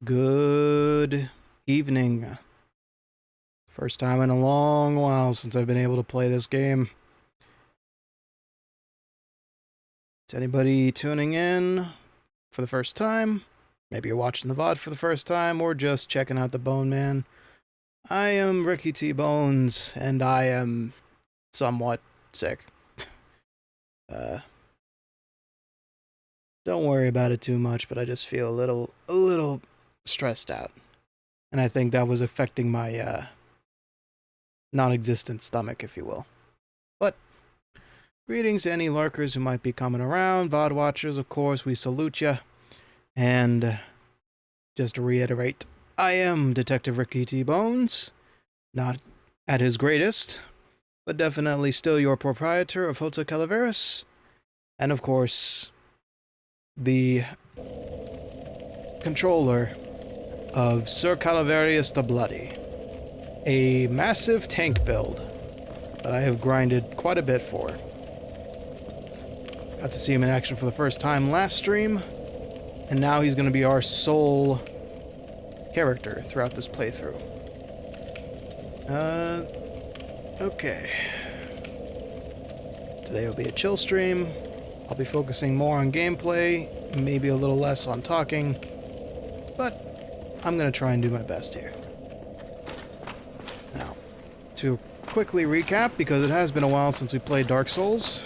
Good evening. First time in a long while since I've been able to play this game. Is anybody tuning in for the first time? Maybe you're watching the VOD for the first time or just checking out the Bone Man. I am Rickety Bones and I am somewhat sick. Don't worry about it too much, but I just feel a little stressed out. And I think that was affecting my non-existent stomach, if you will. But greetings to any lurkers who might be coming around. VOD watchers, of course, we salute ya. And just to reiterate, I am Detective Rickety Bones. Not at his greatest, but definitely still your proprietor of Hotel Calaveras. And of course, the controller of Sir Calaverius the Bloody. A massive tank build that I have grinded quite a bit for. Got to see him in action for the first time last stream, and now he's going to be our sole character throughout this playthrough. Okay. Today will be a chill stream. I'll be focusing more on gameplay, maybe a little less on talking, but I'm going to try and do my best here. Now, to quickly recap, because it has been a while since we played Dark Souls,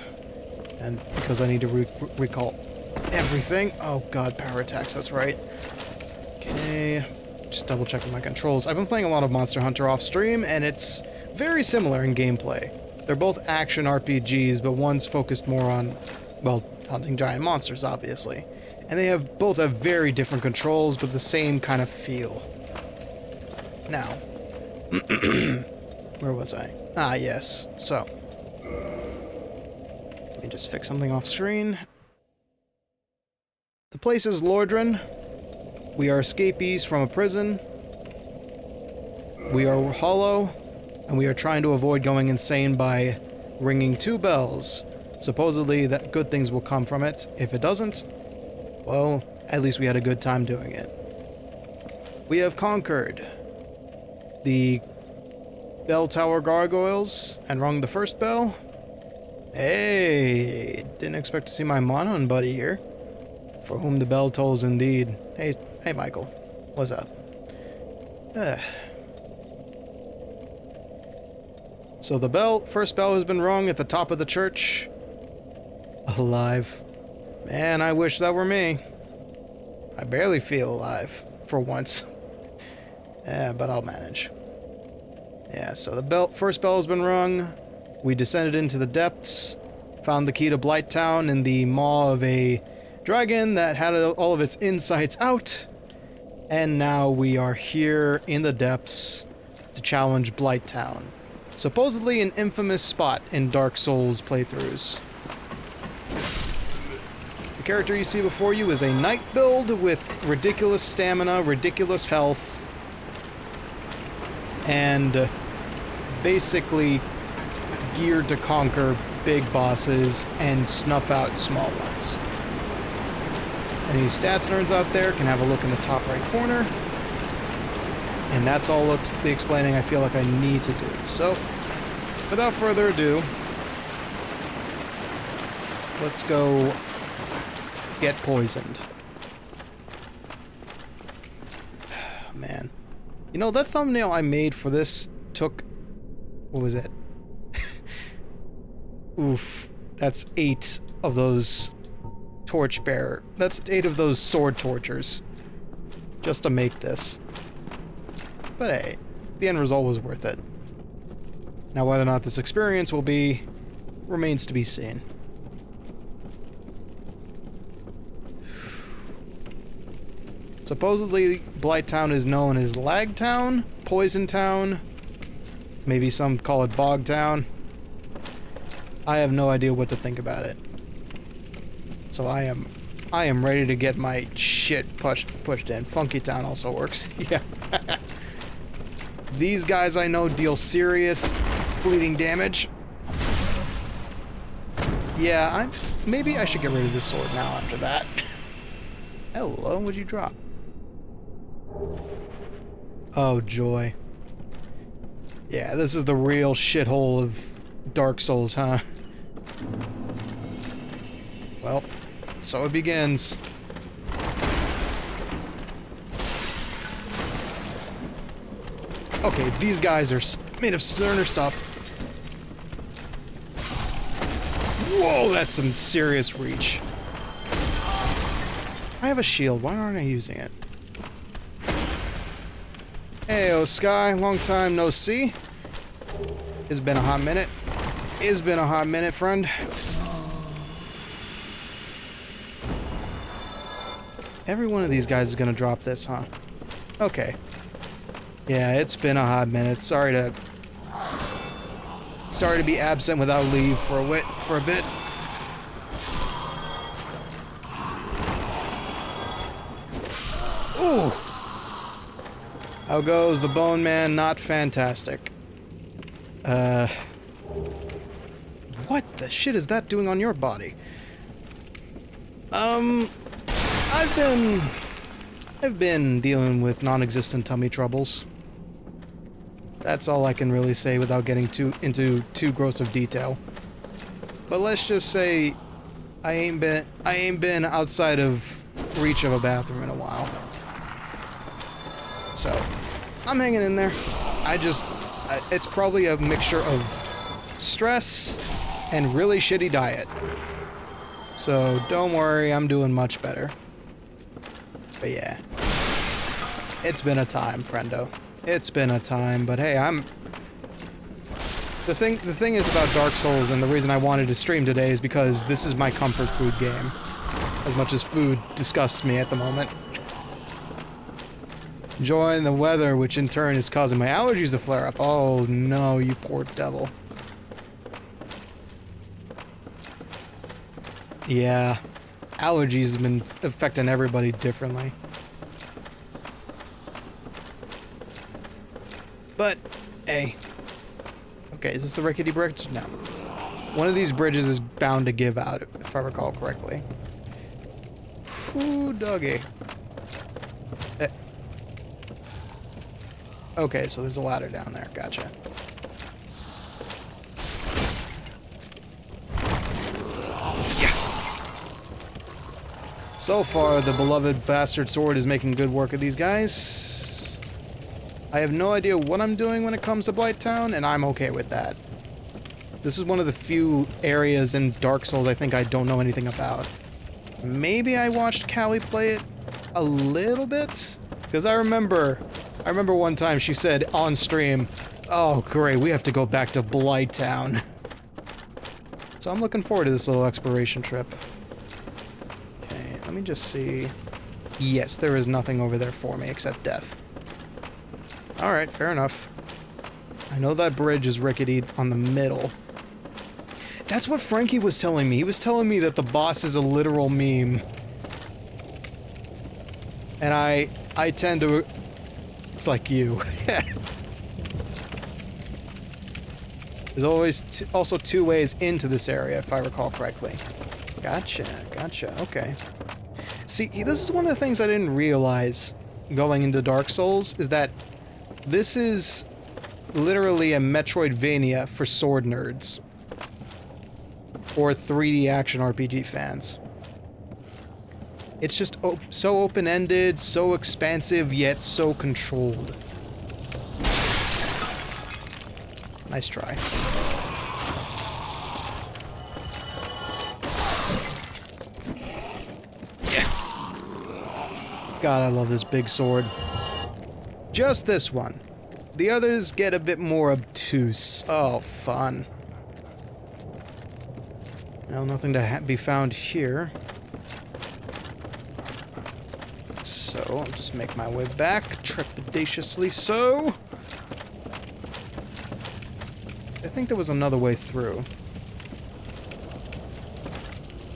and because I need to recall everything. Oh god, power attacks, that's right. Okay, just double checking my controls. I've been playing a lot of Monster Hunter off stream, and it's very similar in gameplay. They're both action RPGs, but one's focused more on, well, hunting giant monsters, obviously. And they both have very different controls, but the same kind of feel. Now, where was I? Ah, yes. So, let me just fix something off screen. The place is Lordran. We are escapees from a prison. We are hollow, and we are trying to avoid going insane by ringing 2 bells. Supposedly that good things will come from it. If it doesn't, well, at least we had a good time doing it. We have conquered the bell tower gargoyles and rung the first bell. Hey, didn't expect to see my Monon buddy here. For whom the bell tolls indeed. Hey Michael, what's up? So the first bell has been rung at the top of the church. Alive. Man, I wish that were me. I barely feel alive, for once. Yeah, but I'll manage. Yeah, so the first bell has been rung. We descended into the depths, found the key to Blighttown in the maw of a dragon that had all of its insides out, and now we are here in the depths to challenge Blighttown. Supposedly an infamous spot in Dark Souls playthroughs. The character you see before you is a knight build with ridiculous stamina, ridiculous health, and basically geared to conquer big bosses and snuff out small ones. Any stats nerds out there can have a look in the top right corner. And that's all the explaining I feel like I need to do. So, without further ado, let's go get poisoned. Man. You know, that thumbnail I made for this took... what was it? Oof. That's 8 of those torchbearer. That's 8 of those sword tortures. Just to make this. But hey, the end result was worth it. Now whether or not this experience will be, remains to be seen. Supposedly, Blighttown is known as Lagtown, Poison Town, maybe some call it Bog Town. I have no idea what to think about it. So I am ready to get my shit pushed in. Funky Town also works. Yeah. These guys I know deal serious bleeding damage. Yeah, maybe I should get rid of this sword now after that. Hello, what'd you drop? Oh, joy. Yeah, this is the real shithole of Dark Souls, huh? Well, so it begins. Okay, these guys are made of sterner stuff. Whoa, that's some serious reach. I have a shield. Why aren't I using it? Heyo, Sky. Long time no see. It's been a hot minute. It's been a hot minute, friend. Every one of these guys is gonna drop this, huh? Okay. Yeah, it's been a hot minute. Sorry to be absent without leave for a bit. Ooh. How goes the Bone Man? Not fantastic. What the shit is that doing on your body? I've been dealing with non-existent tummy troubles. That's all I can really say without getting into too gross of detail. But let's just say I ain't been outside of reach of a bathroom in a while. So, I'm hanging in there. It's probably a mixture of stress and really shitty diet. So, don't worry, I'm doing much better. But yeah. It's been a time, friendo. It's been a time, but hey, The thing is about Dark Souls, and the reason I wanted to stream today is because this is my comfort food game. As much as food disgusts me at the moment. Enjoying the weather, which in turn is causing my allergies to flare up. Oh no, you poor devil. Yeah, allergies have been affecting everybody differently. But, hey. Okay, is this the rickety bridge? No. One of these bridges is bound to give out, if I recall correctly. Whew, doggy. Okay, so there's a ladder down there. Gotcha. Yeah. So far, the beloved bastard sword is making good work of these guys. I have no idea what I'm doing when it comes to Blighttown, and I'm okay with that. This is one of the few areas in Dark Souls I think I don't know anything about. Maybe I watched Callie play it a little bit? Because I remember one time she said on stream, oh great, we have to go back to Blighttown. So I'm looking forward to this little exploration trip. Okay, let me just see. Yes, there is nothing over there for me except death. Alright, fair enough. I know that bridge is rickety on the middle. That's what Franky was telling me. He was telling me that the boss is a literal meme. And I tend to... It's like you. There's always also two ways into this area, if I recall correctly. Gotcha, okay. See, this is one of the things I didn't realize going into Dark Souls, is that this is literally a Metroidvania for sword nerds. Or 3D action RPG fans. It's just so open-ended, so expansive, yet so controlled. Nice try. Yeah. God, I love this big sword. Just this one. The others get a bit more obtuse. Oh, fun. Well, nothing to be found here. So, I'll just make my way back, trepidatiously so. I think there was another way through.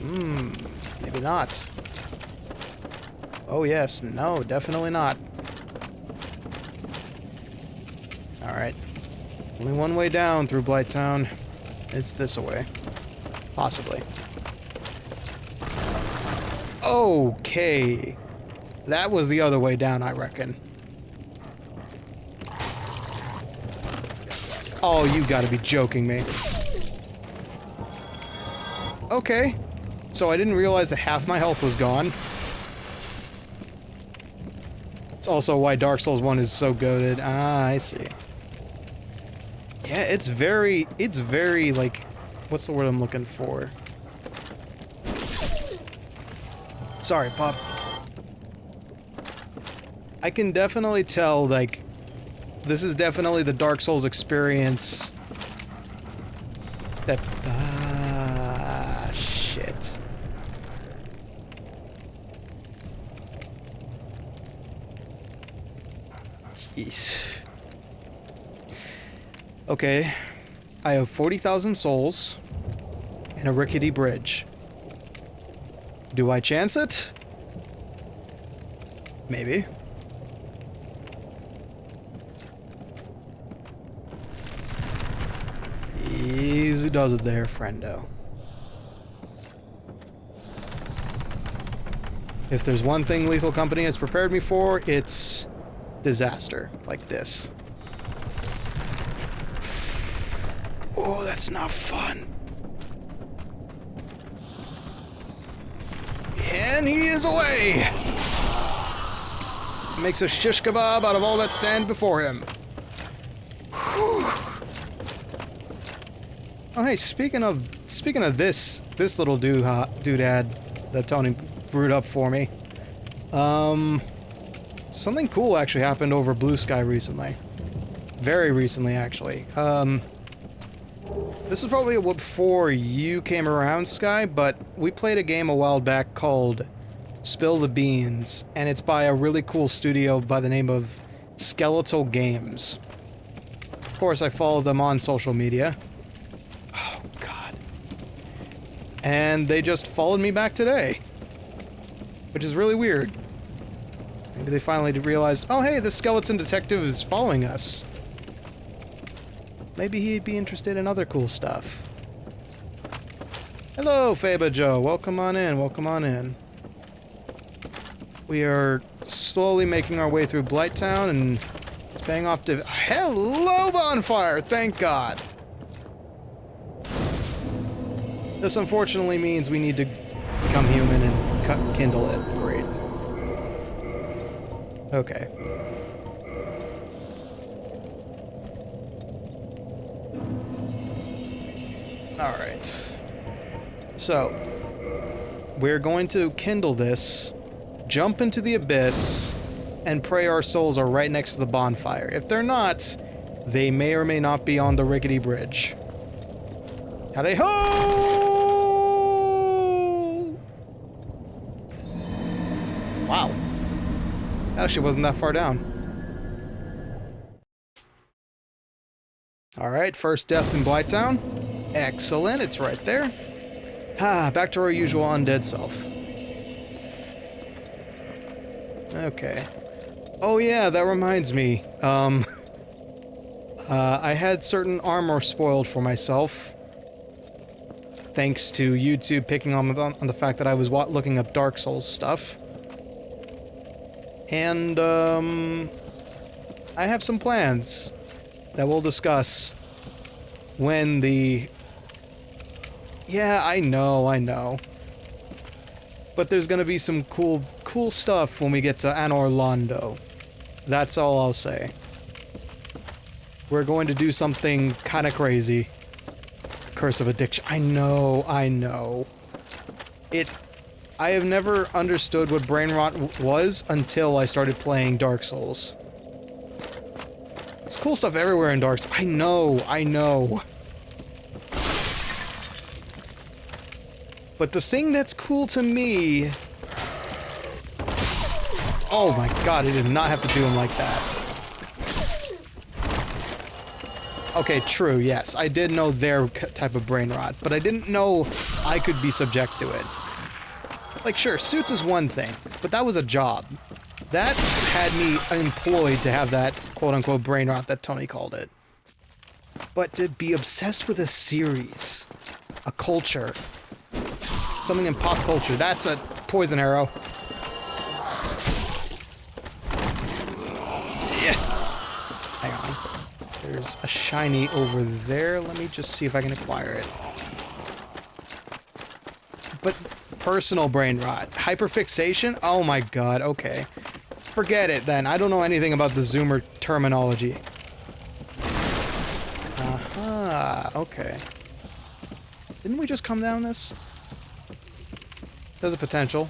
Maybe not. Oh yes, no, definitely not. Alright. Only one way down through Blighttown. It's this way. Possibly. Okay. That was the other way down, I reckon. Oh, you gotta be joking me. Okay. So I didn't realize that half my health was gone. It's also why Dark Souls 1 is so goated. Ah, I see. Yeah, it's very, like, what's the word I'm looking for? Sorry, Pop. I can definitely tell, like, this is definitely the Dark Souls experience that... Ah, shit. Jeez. Okay. I have 40,000 souls and a rickety bridge. Do I chance it? Maybe. Easy does it there, friendo. If there's one thing Lethal Company has prepared me for, it's disaster like this. Oh, that's not fun. And he is away! Makes a shish kebab out of all that stand before him. Whew. Oh, hey, speaking of this little doodad that Tony brewed up for me. Something cool actually happened over Blue Sky recently. Very recently, actually. This was probably before you came around, Sky, but we played a game a while back called Spill the Beans, and it's by a really cool studio by the name of Skeletal Games. Of course, I follow them on social media. Oh, God. And they just followed me back today, which is really weird. Maybe they finally realized, oh, hey, this skeleton detective is following us. Maybe he'd be interested in other cool stuff. Hello, Faba Joe. Welcome on in. Welcome on in. We are slowly making our way through Blighttown, and it's paying off to... Hello, Bonfire! Thank God! This unfortunately means we need to become human and kindle it. Great. Okay. Alright. So, we're going to kindle this, jump into the abyss, and pray our souls are right next to the bonfire. If they're not, they may or may not be on the rickety bridge. Howdy ho! Wow. Actually wasn't that far down. Alright, first death in Blighttown. Excellent, it's right there. Ah, back to our usual undead self. Okay. Oh yeah, that reminds me. I had certain armor spoiled for myself, thanks to YouTube picking on the fact that I was looking up Dark Souls stuff. And, I have some plans that we'll discuss when the... Yeah, I know. But there's gonna be some cool stuff when we get to Anor Londo. That's all I'll say. We're going to do something kinda crazy. Curse of Addiction. I know. I have never understood what brain rot was until I started playing Dark Souls. There's cool stuff everywhere in Dark Souls. I know. But the thing that's cool to me... Oh my God, I did not have to do him like that. Okay, true, yes. I did know their type of brain rot, but I didn't know I could be subject to it. Like, sure, suits is one thing, but that was a job. That had me employed to have that quote-unquote brain rot that Tony called it. But to be obsessed with a series, a culture, something in pop culture, that's a poison arrow. Yeah. Hang on. there's a shiny over there. Let me just see if I can acquire it. But personal brain rot. Hyperfixation? Oh my god, okay. Forget it then. I don't know anything about the Zoomer terminology. Aha, okay. Didn't we just come down this? There's a potential.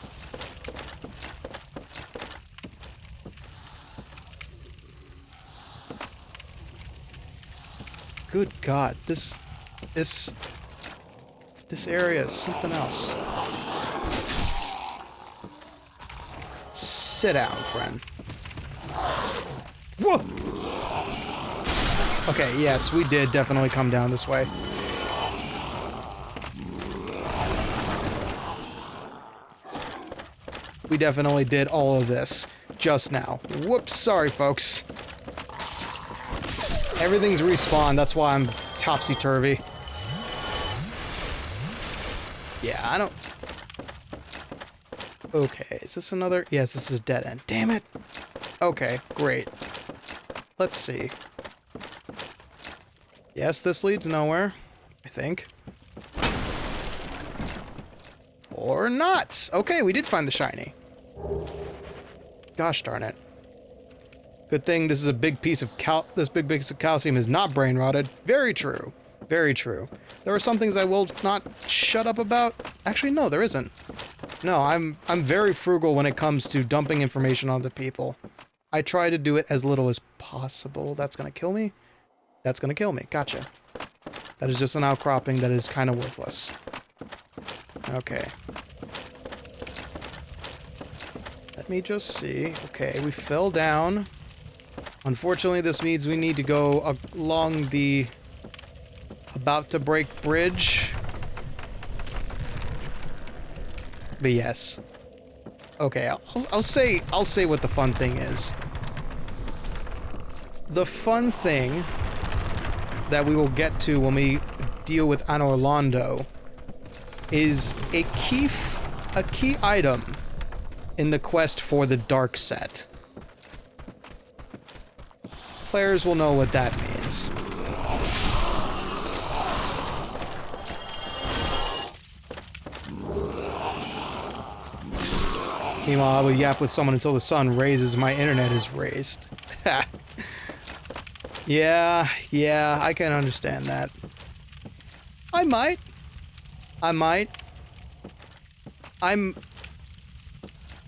Good god, this area is something else. Sit down, friend. Whoa! Okay, yes, we did definitely come down this way. We definitely did all of this just now. Whoops, sorry folks. Everything's respawned, that's why I'm topsy-turvy. Yeah, I don't... Okay, is this another... Yes, this is a dead end. Damn it! Okay, great. Let's see. Yes, this leads nowhere, I think. Or not! Okay, we did find the shiny. Gosh darn it. Good thing this is a big piece of this big piece of calcium is not brain rotted. Very true. Very true. There are some things I will not shut up about. Actually, no, there isn't. No, I'm very frugal when it comes to dumping information onto people. I try to do it as little as possible. That's gonna kill me? That's gonna kill me. Gotcha. That is just an outcropping that is kind of worthless. Okay. Let me just see. Okay, we fell down. Unfortunately, this means we need to go along the about to break bridge. But yes. Okay, I'll say what the fun thing is. The fun thing that we will get to when we deal with Anna Orlando is a key item in the quest for the dark set. Players will know what that means. Meanwhile, I will yap with someone until the sun raises, my internet is raised. Yeah, I can understand that. I might.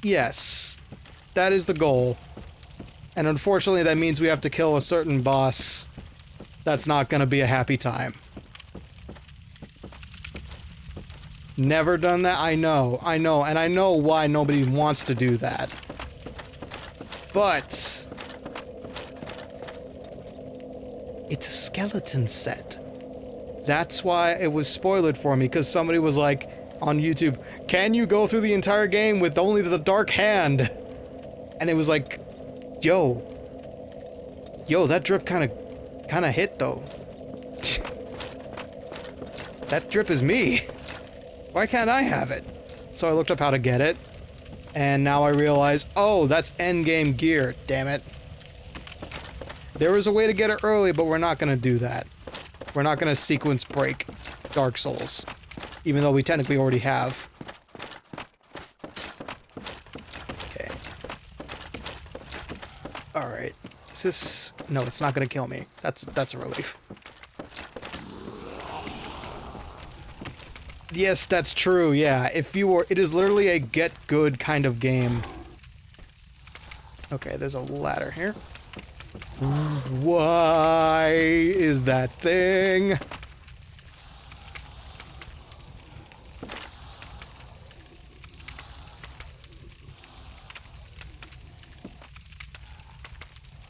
Yes. That is the goal. And unfortunately, that means we have to kill a certain boss. That's not gonna be a happy time. Never done that? I know, and I know why nobody wants to do that. But... it's a skeleton set. That's why it was spoiled for me, because somebody was like, on YouTube, can you go through the entire game with only the dark hand? And it was like, yo, that drip kind of hit though. That drip is me. Why can't I have it? So I looked up how to get it, and now I realize, oh, that's endgame gear, damn it. There was a way to get it early, but we're not gonna do that. We're not gonna sequence break Dark Souls, even though we technically already have. Okay. Alright. Is this... No, it's not gonna kill me. That's a relief. Yes, that's true, yeah. If you were... It is literally a get good kind of game. Okay, there's a ladder here. Why is that thing?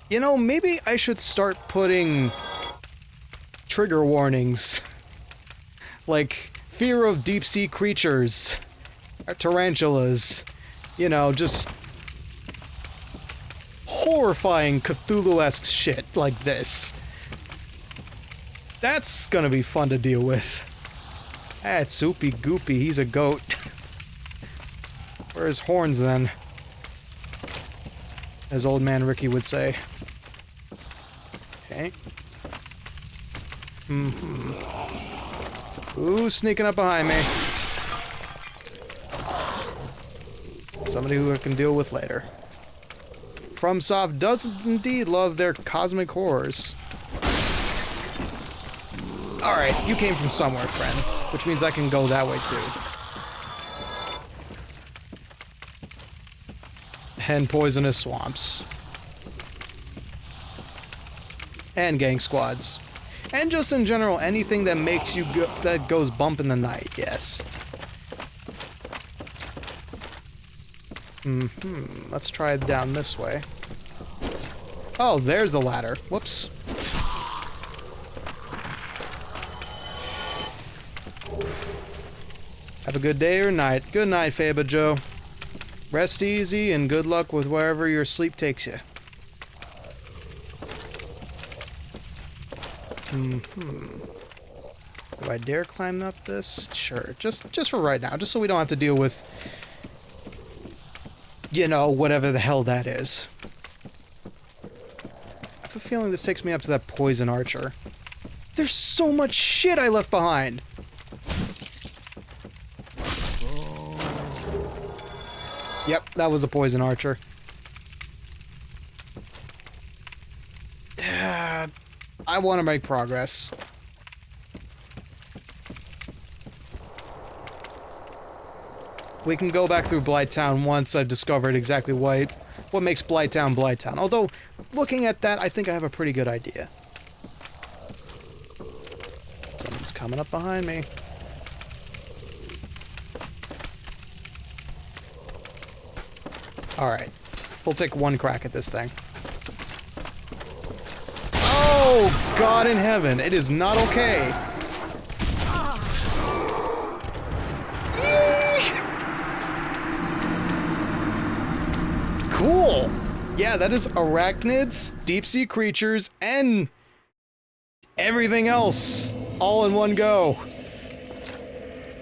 You know, maybe I should start putting trigger warnings. Like, fear of deep-sea creatures, tarantulas, you know, just horrifying Cthulhu-esque shit like this. That's gonna be fun to deal with. That's Soupy Goopy, he's a goat. Where's horns then? As old man Ricky would say. Okay. Ooh, sneaking up behind me. Somebody who I can deal with later. FromSoft does indeed love their cosmic horrors. Alright, you came from somewhere, friend. Which means I can go that way too. And poisonous swamps. And gang squads. And just in general, anything that makes you go, that goes bump in the night, yes. Let's try it down this way. Oh, there's the ladder. Whoops. Have a good day or night. Good night, Faba Joe. Rest easy and good luck with wherever your sleep takes you. Do I dare climb up this? Sure. Just for right now. Just so we don't have to deal with, you know, whatever the hell that is. I have a feeling this takes me up to that poison archer. There's so much shit I left behind. Yep, that was a poison archer. I want to make progress. We can go back through Blighttown once I've discovered exactly what makes Blighttown Blighttown. Although, looking at that, I think I have a pretty good idea. Someone's coming up behind me. Alright. We'll take one crack at this thing. Oh, God in heaven. It is not okay. Cool. Yeah, that is arachnids, deep-sea creatures, and everything else all in one go.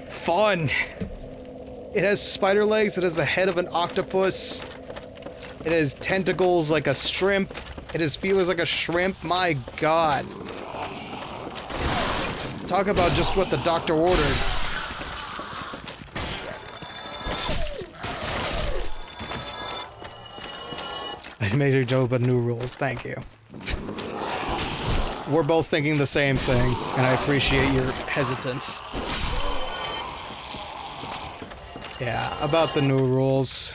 Fun. It has spider legs, it has the head of an octopus, it has tentacles like a shrimp, it has feelers like a shrimp. My God. Talk about just what the doctor ordered. I made a joke about new rules, thank you. We're both thinking the same thing, and I appreciate your hesitance. Yeah, about the new rules.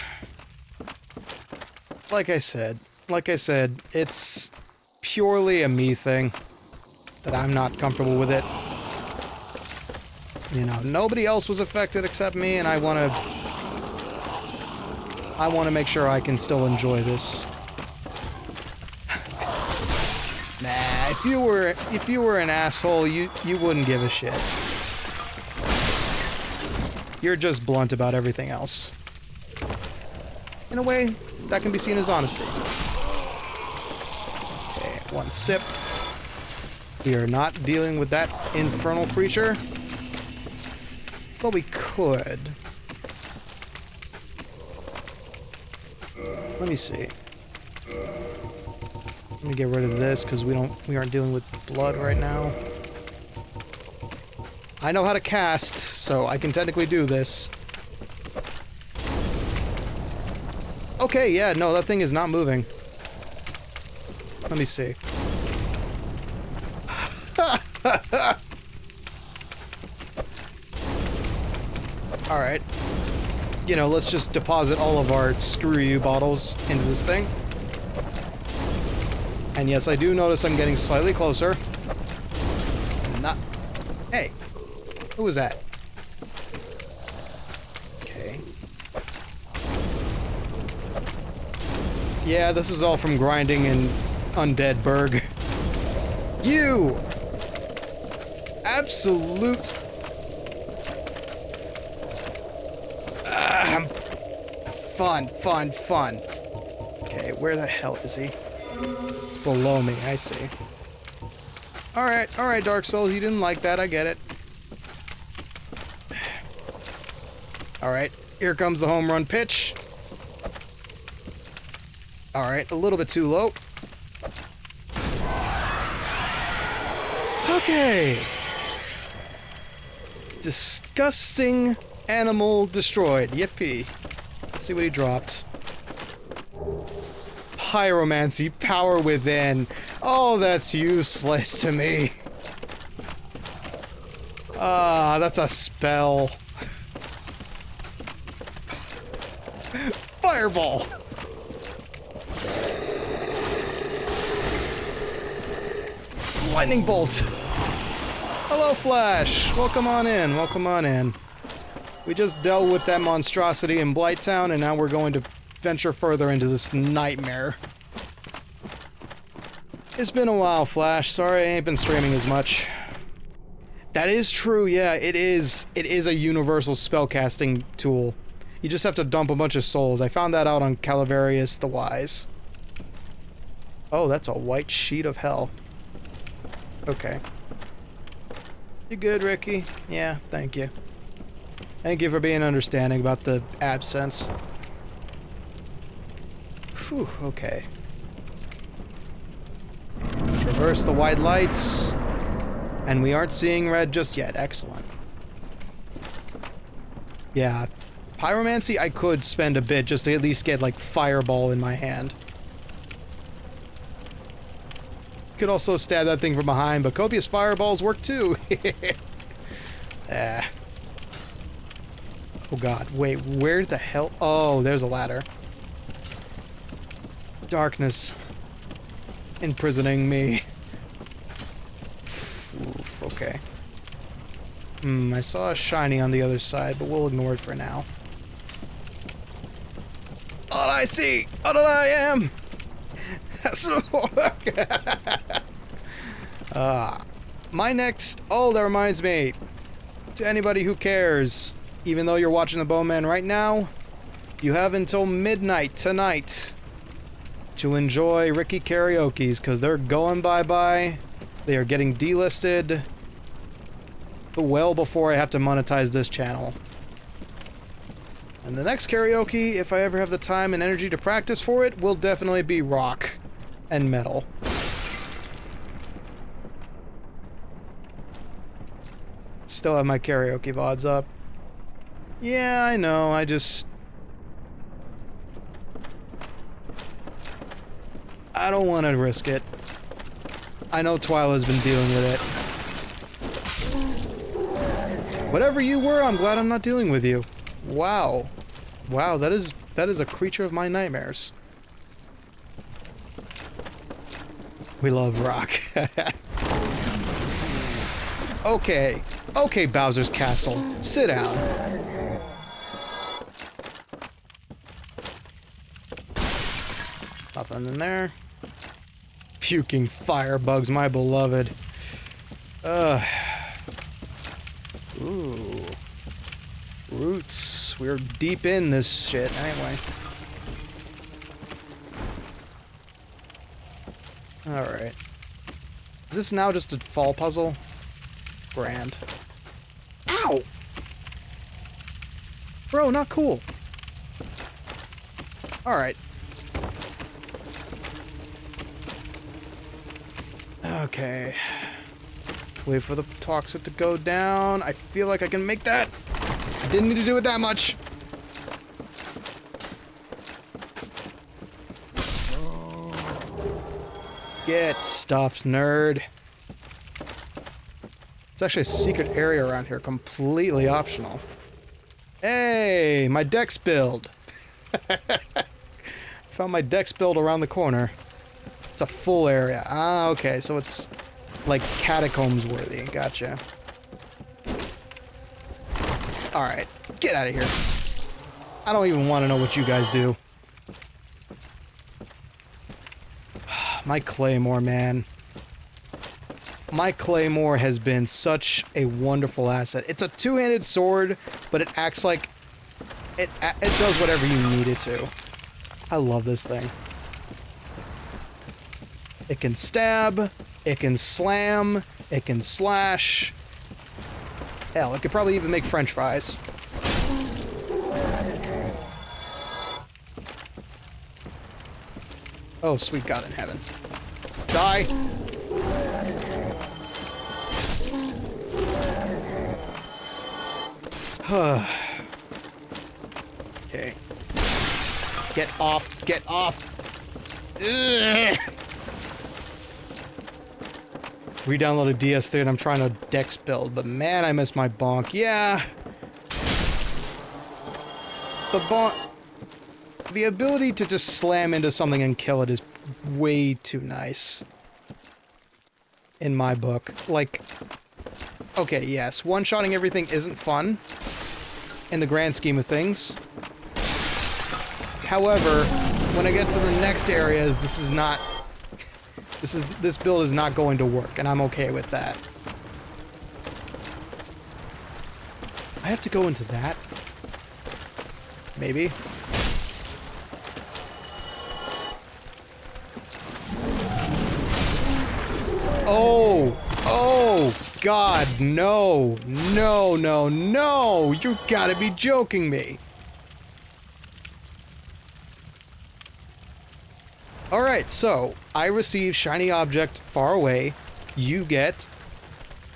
Like I said, it's purely a me thing that I'm not comfortable with it. You know, nobody else was affected except me, and I want to make sure I can still enjoy this. Nah, if you were an asshole, you wouldn't give a shit. You're just blunt about everything else. In a way, that can be seen as honesty. Okay, one sip. We are not dealing with that infernal creature. But we could. Let me see. Let me get rid of this because we aren't dealing with blood right now. I know how to cast, so I can technically do this. Okay, yeah, no, that thing is not moving. Let me see. Alright. You know, let's just deposit all of our screw you bottles into this thing. And yes, I do notice I'm getting slightly closer. Not... Hey! Who was that? Okay. Yeah, this is all from grinding in Undead Berg. You! Absolute... Fun. Okay, where the hell is he? Below me, I see. Alright, Dark Souls, you didn't like that, I get it. Alright, here comes the home run pitch. Alright, a little bit too low. Okay. Disgusting animal destroyed. Yippee. Let's see what he dropped. Pyromancy, power within. Oh, that's useless to me. Ah, that's a spell. Fireball. Lightning bolt. Hello, Flash. Welcome on in. Welcome on in. We just dealt with that monstrosity in Blighttown, and now we're going to venture further into this nightmare. It's been a while, Flash. Sorry I ain't been streaming as much. That is true, yeah, it is. It is a universal spellcasting tool. You just have to dump a bunch of souls. I found that out on Calavarius the Wise. Oh, that's a white sheet of hell. Okay. You good, Ricky? Yeah, thank you. Thank you for being understanding about the absence. Whew, okay. Traverse the white lights. And we aren't seeing red just yet. Excellent. Yeah. Pyromancy, I could spend a bit just to at least get, like, fireball in my hand. Could also stab that thing from behind, but copious fireballs work too. Ah. Oh god, wait, where the hell? Oh, there's a ladder. Darkness. Imprisoning me. Oof, okay. I saw a shiny on the other side, but we'll ignore it for now. All I see! All I am! My next... Oh, that reminds me. To anybody who cares, even though you're watching the Bowman right now, you have until midnight tonight to enjoy Ricky karaoke's, because they're going bye-bye. They are getting delisted well before I have to monetize this channel. And the next karaoke, if I ever have the time and energy to practice for it, will definitely be rock and metal. Still have my karaoke VODs up. Yeah, I know, I don't want to risk it. I know Twyla's been dealing with it. Whatever you were, I'm glad I'm not dealing with you. Wow. Wow, that is a creature of my nightmares. We love rock. Okay. Okay, Bowser's Castle. Sit down. Nothing in there. Puking firebugs, my beloved. Ugh. Ooh. Roots. We're deep in this shit, anyway. Alright. Is this now just a fall puzzle? Grand. Ow! Bro, not cool. Alright. Okay. Wait for the toxic to go down. I feel like I can make that. I didn't need to do it that much. Get stuffed, nerd. It's actually a secret area around here, completely optional. Hey, my dex build. Found my dex build around the corner. It's a full area. Ah, okay, so it's like catacombs worthy. Gotcha. Alright, get out of here. I don't even want to know what you guys do. My Claymore, man. My Claymore has been such a wonderful asset. It's a two-handed sword, but it acts like... It does whatever you need it to. I love this thing. It can stab, it can slam, it can slash. Hell, it could probably even make French fries. Oh, sweet God in heaven. Die! Okay. Get off. Get off. Ugh. Re-downloaded DS3 and I'm trying to dex build, but man, I missed my bonk. Yeah. The bonk... The ability to just slam into something and kill it is way too nice. In my book. Like... Okay, yes, one-shotting everything isn't fun. In the grand scheme of things. However, when I get to the next areas, this is not... This build is not going to work, and I'm okay with that. I have to go into that? Maybe. Oh! Oh! God, no! No, no, no! You gotta be joking me! Alright, so, I receive shiny object far away, you get...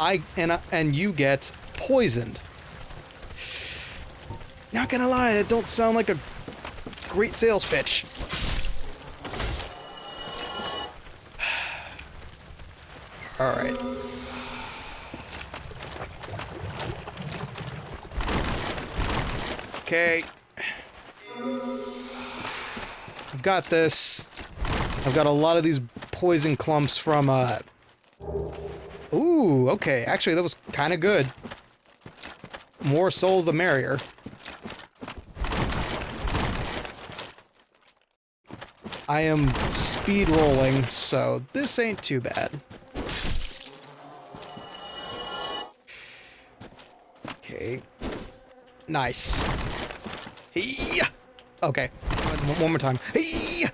and you get poisoned. Not gonna lie, that don't sound like a great sales pitch. Alright. Okay. I've got this. I've got a lot of these poison clumps from, Ooh, okay. Actually, that was kind of good. More soul the merrier. I am speed rolling, so this ain't too bad. Okay. Nice. Hey-ya! Okay. One more time. Hey-ya!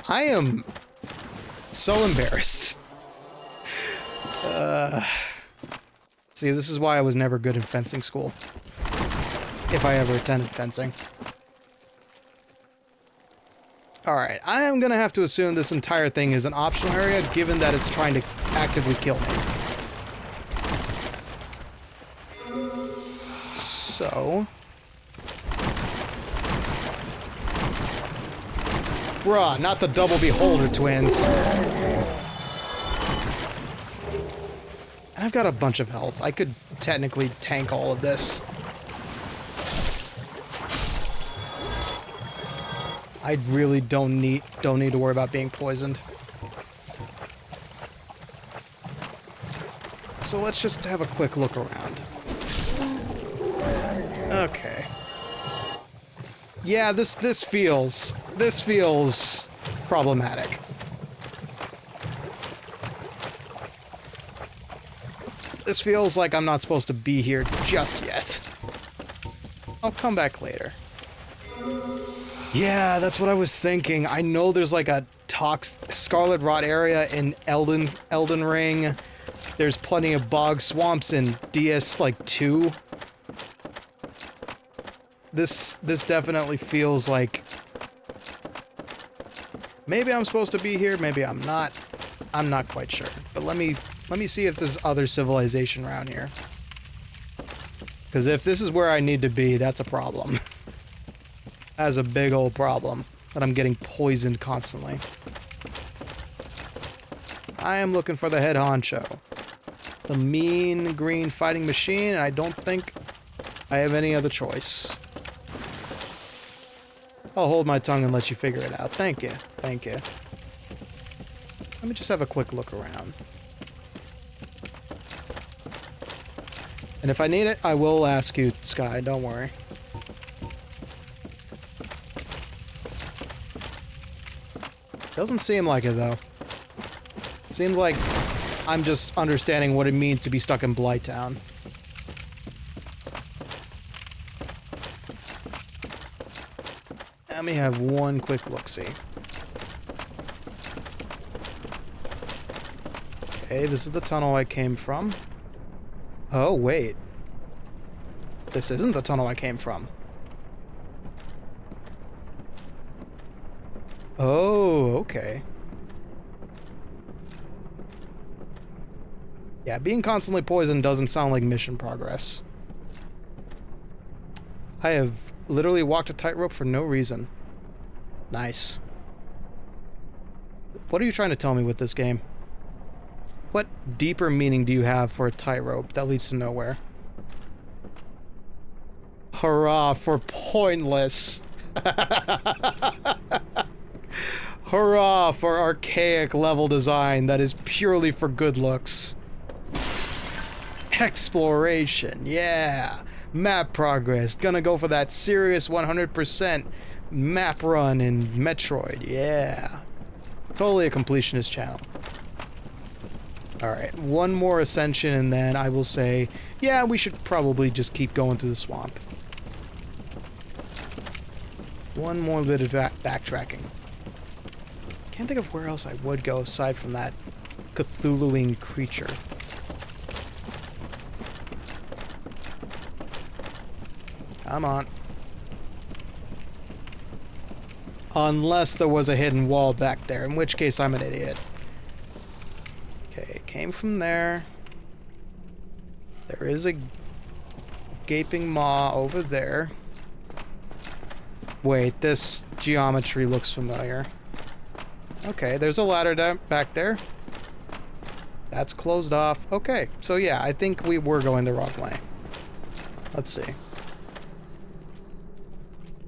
I am so embarrassed. See, this is why I was never good in fencing school. If I ever attended fencing. Alright, I am gonna have to assume this entire thing is an optional area, given that it's trying to actively kill me. So... Bruh, not the double beholder twins. I've got a bunch of health. I could technically tank all of this. I really don't need to worry about being poisoned. So let's just have a quick look around. Okay. Yeah, this feels problematic. This feels like I'm not supposed to be here just yet. I'll come back later. Yeah, that's what I was thinking. I know there's like a Scarlet Rot area in Elden Ring. There's plenty of bog swamps in DS like 2. This definitely feels like maybe I'm supposed to be here, maybe I'm not. I'm not quite sure. But let me see if there's other civilization around here. Because if this is where I need to be, that's a problem. That's a big old problem. That I'm getting poisoned constantly. I am looking for the head honcho. The mean green fighting machine, and I don't think I have any other choice. I'll hold my tongue and let you figure it out. Thank you. Thank you. Let me just have a quick look around. And if I need it, I will ask you, Sky. Don't worry. Doesn't seem like it, though. Seems like I'm just understanding what it means to be stuck in Blighttown. Let me have one quick look-see. Okay, this is the tunnel I came from. Oh, wait. This isn't the tunnel I came from. Oh, okay. Yeah, being constantly poisoned doesn't sound like mission progress. I have literally walked a tightrope for no reason. Nice. What are you trying to tell me with this game? What deeper meaning do you have for a tightrope that leads to nowhere? Hurrah for pointless. Hurrah for archaic level design that is purely for good looks. Exploration, yeah. Map progress. Gonna go for that serious 100% map run in Metroid, yeah. Totally a completionist channel. Alright, one more ascension and then I will say, yeah, we should probably just keep going through the swamp. One more bit of backtracking. Can't think of where else I would go aside from that Cthulhuing creature. Come on. Unless there was a hidden wall back there, in which case I'm an idiot. Okay, came from there. There is a gaping maw over there. Wait, this geometry looks familiar. Okay, there's a ladder back there. That's closed off. Okay, so yeah, I think we were going the wrong way. Let's see.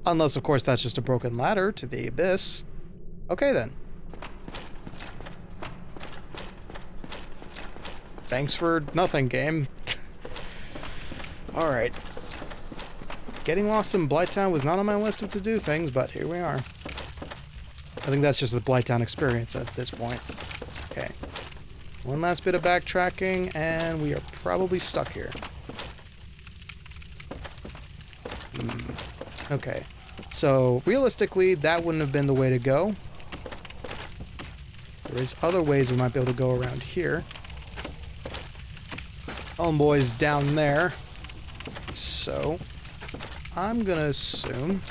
Unless, of course, that's just a broken ladder to the abyss. Okay, then. Thanks for nothing, game. Alright. Getting lost in Blighttown was not on my list of to-do things, but here we are. I think that's just the Blighttown experience at this point. Okay. One last bit of backtracking, and we are probably stuck here. Okay. So, realistically, that wouldn't have been the way to go. There is other ways we might be able to go around here. Homeboy's down there. So, I'm gonna assume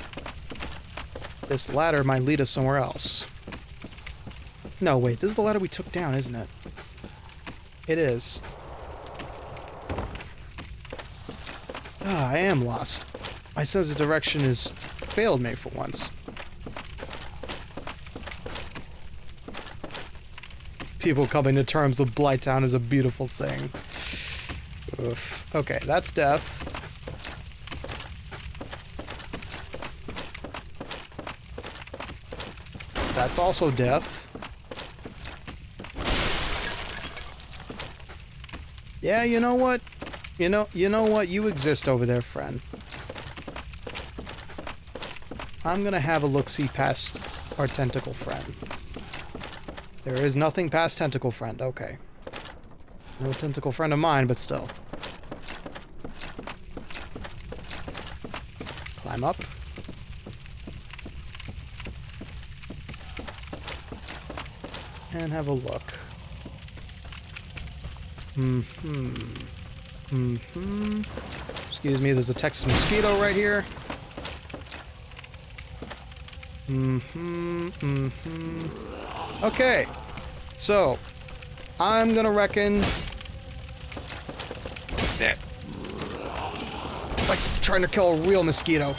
this ladder might lead us somewhere else. No, wait, this is the ladder we took down, isn't it? It is. Ah, I am lost. My sense of direction has failed me for once. People coming to terms with Blighttown is a beautiful thing. Oof. Okay, that's death. That's also death. Yeah, you know what? You know what? You exist over there, friend. I'm gonna have a look-see past our tentacle friend. There is nothing past tentacle friend. Okay. No tentacle friend of mine, but still. Climb up. And have a look. Excuse me, there's a Texas mosquito right here. Okay. So, I'm gonna reckon... like trying to kill a real mosquito.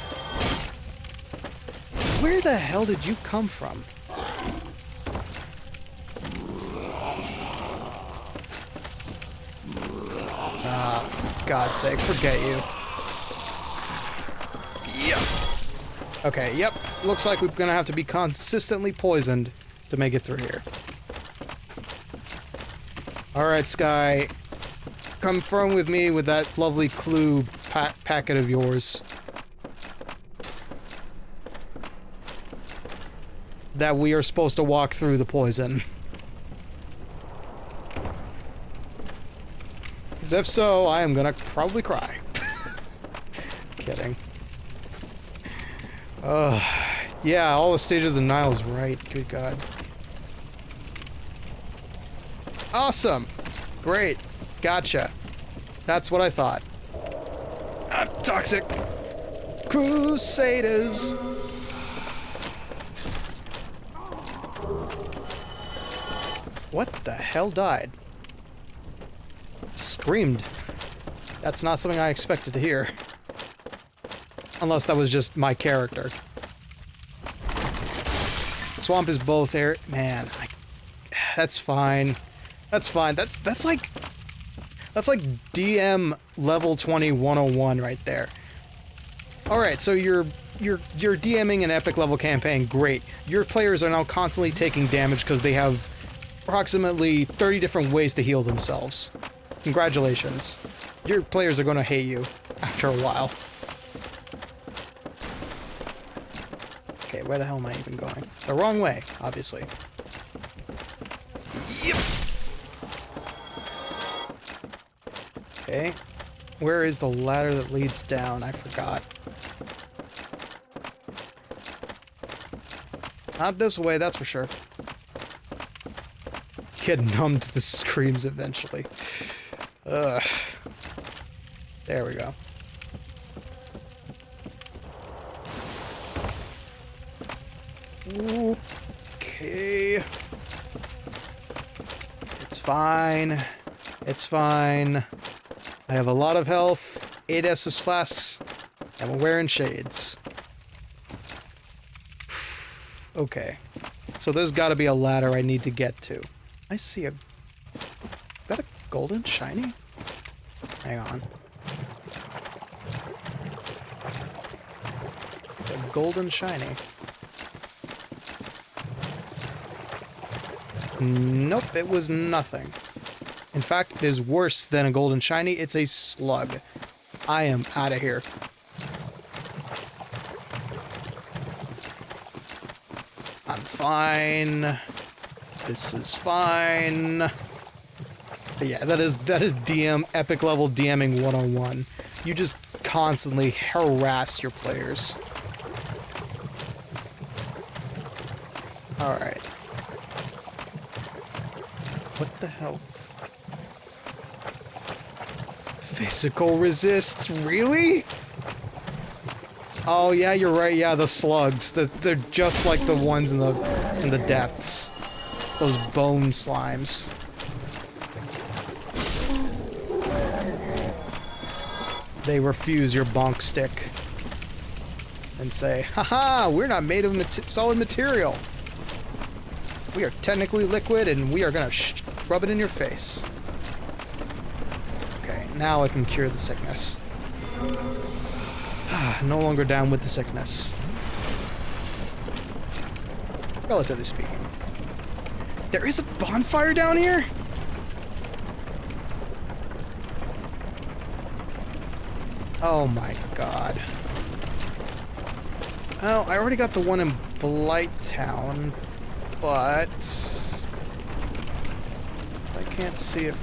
Where the hell did you come from? For God's sake, forget you. Yep. Okay, yep. Looks like we're gonna have to be consistently poisoned to make it through here. Alright, Sky. Confirm with me with that lovely clue packet of yours. That we are supposed to walk through the poison. Because if so, I am gonna probably cry. Kidding. Yeah, all the stages of the Nile is right. Good God. Awesome. Great. Gotcha. That's what I thought. I'm toxic. Crusaders. What the hell died? Screamed. That's not something I expected to hear. Unless that was just my character. Swamp is both air. Man, that's fine. That's fine. That's like DM level 20 101 right there. All right, so you're DMing an epic level campaign. Great. Your players are now constantly taking damage because they have approximately 30 different ways to heal themselves. Congratulations. Your players are going to hate you after a while. Okay, where the hell am I even going? The wrong way, obviously. Yep. Okay. Where is the ladder that leads down? I forgot. Not this way, that's for sure. Get numb to the screams eventually. Ugh. There we go. Okay. It's fine. It's fine. I have a lot of health, 8 Estus flasks, and we're wearing shades. Okay. So there's got to be a ladder I need to get to. I see a... Is that a golden shiny? Hang on. It's a golden shiny. Nope, it was nothing. In fact, it is worse than a golden shiny. It's a slug. I am out of here. I'm fine. This is fine. But yeah, that is DM epic level DMing 101. You just constantly harass your players. All right. What the hell? Physical resists? Really? Oh yeah, you're right. Yeah, the slugs. They're just like the ones in the depths. Those bone slimes. They refuse your bonk stick and say, "Haha, we're not made of solid material. We are technically liquid, and we are gonna rub it in your face." Okay, now I can cure the sickness. No longer down with the sickness. Relatively speaking. There is a bonfire down here? Oh my god. Oh, I already got the one in Blighttown, but... I can't see it.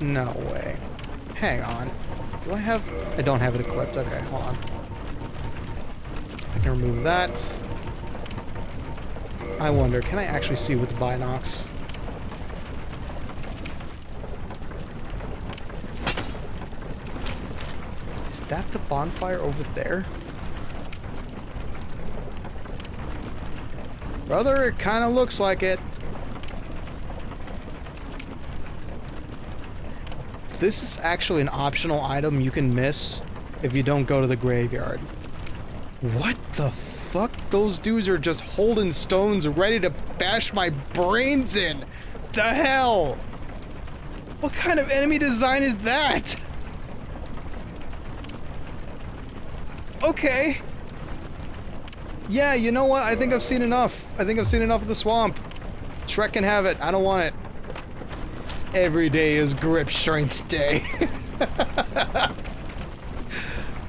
No way. Hang on. Do I have... I don't have it equipped. Okay, hold on. I can remove that. I wonder, can I actually see with the binocs? Is that the bonfire over there? Brother, it kind of looks like it. This is actually an optional item you can miss if you don't go to the graveyard. What the fuck? Those dudes are just holding stones ready to bash my brains in. The hell? What kind of enemy design is that? Okay. Yeah, you know what? I think I've seen enough. I think I've seen enough of the swamp. Shrek can have it. I don't want it. Every day is grip strength day.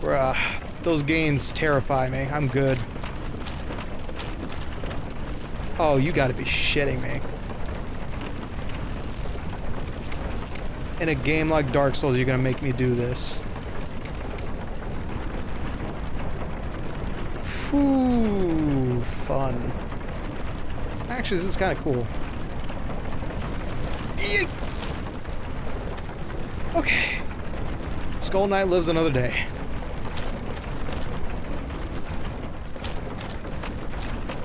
Bruh. Those gains terrify me. I'm good. Oh, you gotta be shitting me. In a game like Dark Souls, you're gonna make me do this. Whew, fun. Actually, this is kind of cool. Eek. Okay. Skull Knight lives another day.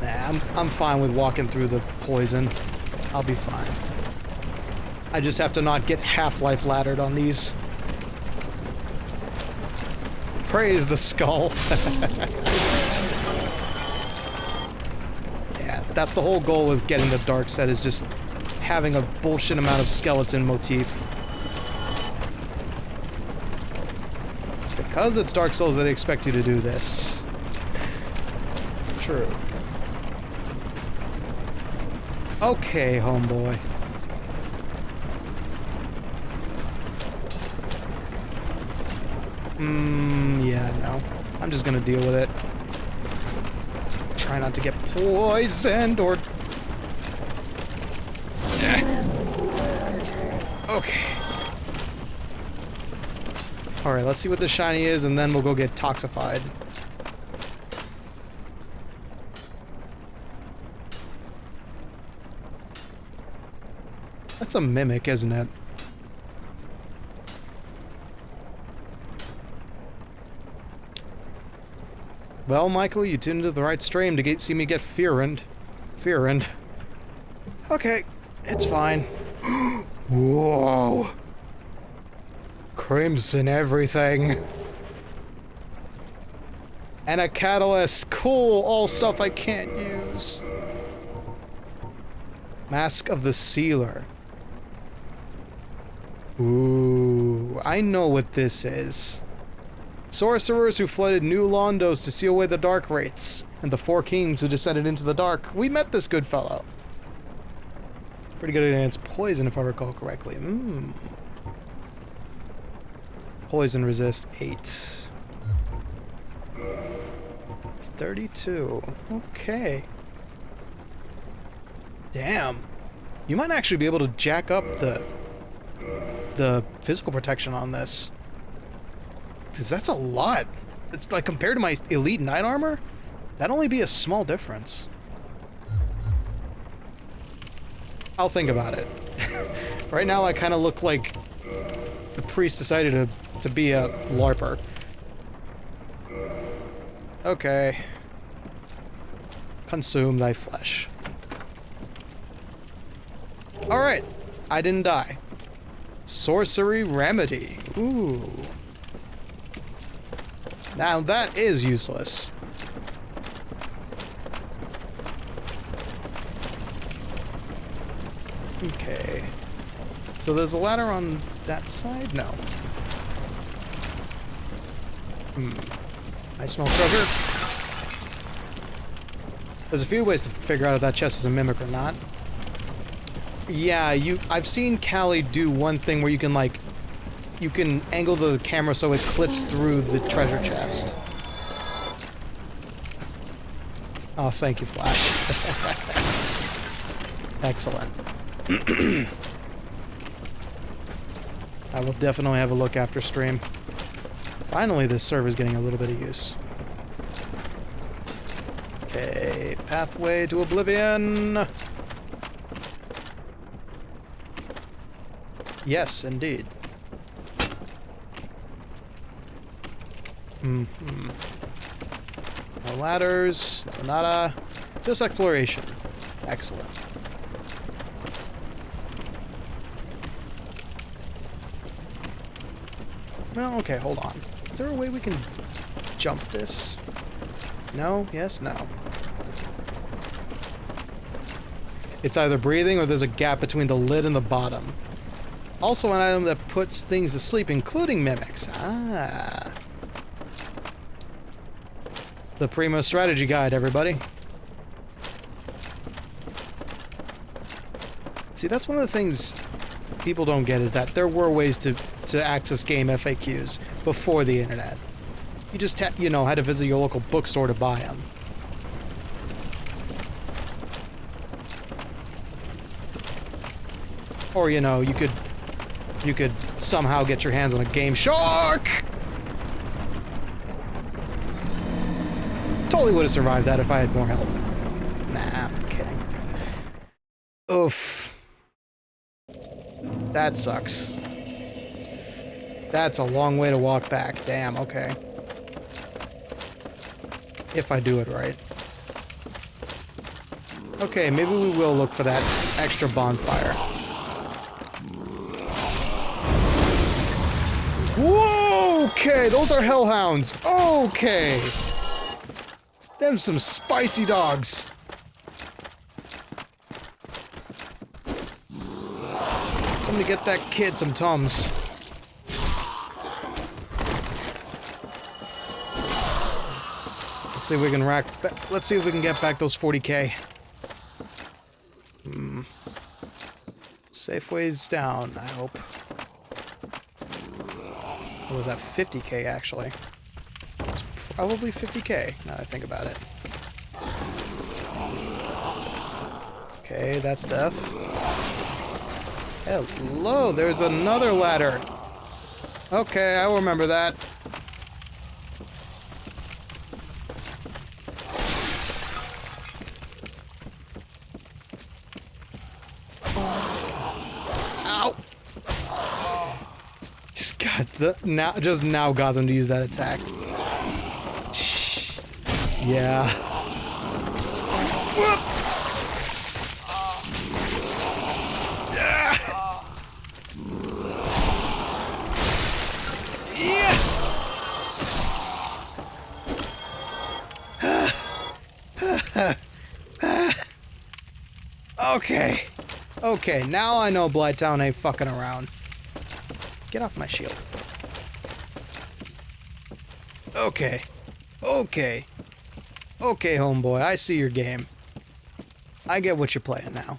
Nah, I'm fine with walking through the poison. I'll be fine. I just have to not get Half-Life laddered on these. Praise the skull. Yeah, that's the whole goal with getting the dark set, is just having a bullshit amount of skeleton motif. Because it's Dark Souls, they expect you to do this. True. Okay, homeboy. Yeah, no. I'm just gonna deal with it. Try not to get poisoned or... Okay. Alright, let's see what the shiny is, and then we'll go get toxified. That's a mimic, isn't it? Well, Michael, you tuned into the right stream to see me get fearened. Okay, it's fine. Whoa! Crimson everything. And a catalyst. Cool, all stuff I can't use. Mask of the Sealer. Ooh, I know what this is. Sorcerers who flooded New Londos to seal away the dark wraiths, and the 4 kings who descended into the dark. We met this good fellow. Pretty good against poison, if I recall correctly. Poison resist 8. It's 32. Okay. Damn. You might actually be able to jack up the physical protection on this. Because that's a lot. It's like, compared to my elite knight armor, that'd only be a small difference. I'll think about it. Right now I kind of look like the priest decided to be a LARPer. Okay. Consume thy flesh. Alright. I didn't die. Sorcery Remedy. Ooh. Now that is useless. Okay. So there's a ladder on that side? No. I smell sugar. There's a few ways to figure out if that chest is a mimic or not. Yeah, I've seen Callie do one thing where you can, like, you can angle the camera so it clips through the treasure chest. Oh, thank you, Flash. Excellent. I will definitely have a look after stream. Finally, this server is getting a little bit of use. Okay, pathway to oblivion. Yes, indeed. No ladders, no nada. Just exploration. Excellent. Well, okay, hold on. Is there a way we can jump this? No? Yes? No. It's either breathing or there's a gap between the lid and the bottom. Also an item that puts things to sleep, including mimics. Ah. The Primo Strategy Guide, everybody. See, that's one of the things people don't get, is that there were ways to access game FAQs before the internet. You just, had to visit your local bookstore to buy them. Or, you could somehow get your hands on a Game Shark! Totally would have survived that if I had more health. Nah, I'm kidding. Oof. That sucks. That's a long way to walk back. Damn, okay. If I do it right. Okay, maybe we will look for that extra bonfire. Whoa! Okay, those are hellhounds. Okay. Them some spicy dogs. Somebody get that kid some Tums. Let's see if we can let's see if we can get back those 40K. Safe ways down, I hope. What was that? 50K actually. It's probably 50K now that I think about it. Okay, that's death. Hello, there's another ladder. Okay, I will remember that. Ow! Just now got them to use that attack. Yeah. Whoop! Okay. Okay, now I know Blighttown ain't fucking around. Get off my shield. Okay. Okay. Okay, homeboy, I see your game. I get what you're playing now.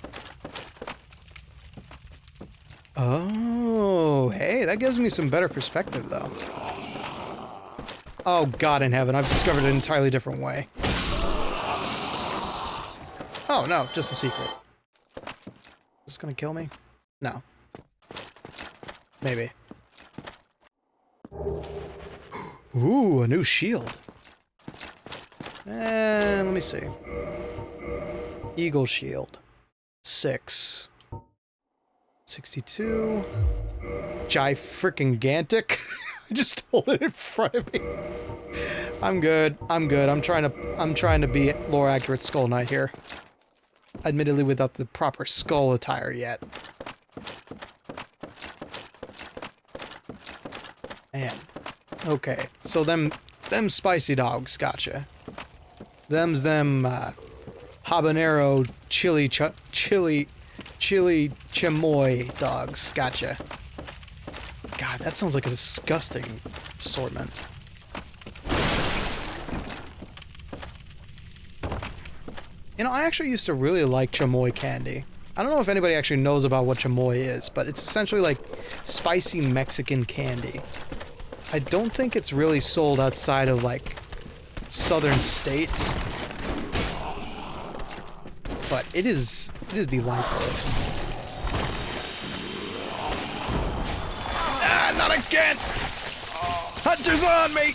Oh, hey, that gives me some better perspective, though. Oh, God in heaven, I've discovered an entirely different way. Oh, no, just a secret. Is this gonna kill me? No. Maybe. Ooh, a new shield. And let me see. Eagle shield. 6. 62. Frickin-gantic. I just hold it in front of me. I'm good. I'm good. I'm trying to be lore accurate Skull Knight here. Admittedly without the proper skull attire yet. Man. Okay. So them spicy dogs, gotcha. Them's them habanero chili chamoy dogs, gotcha. God, that sounds like a disgusting assortment. You know, I actually used to really like chamoy candy. I don't know if anybody actually knows about what chamoy is, but it's essentially like spicy Mexican candy. I don't think it's really sold outside of like southern states, but it is delightful. Ah, not again! Hunter's on me!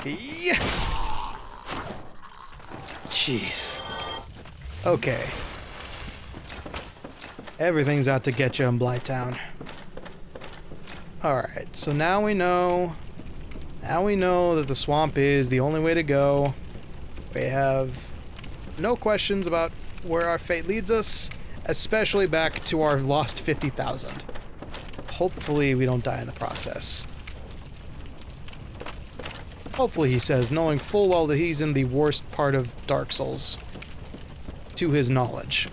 Yeah. Jeez. Okay. Everything's out to get you in Blighttown. Alright, so now we know that the swamp is the only way to go. We have no questions about where our fate leads us, especially back to our lost 50,000. Hopefully we don't die in the process. Hopefully, he says, knowing full well that he's in the worst part of Dark Souls, to his knowledge.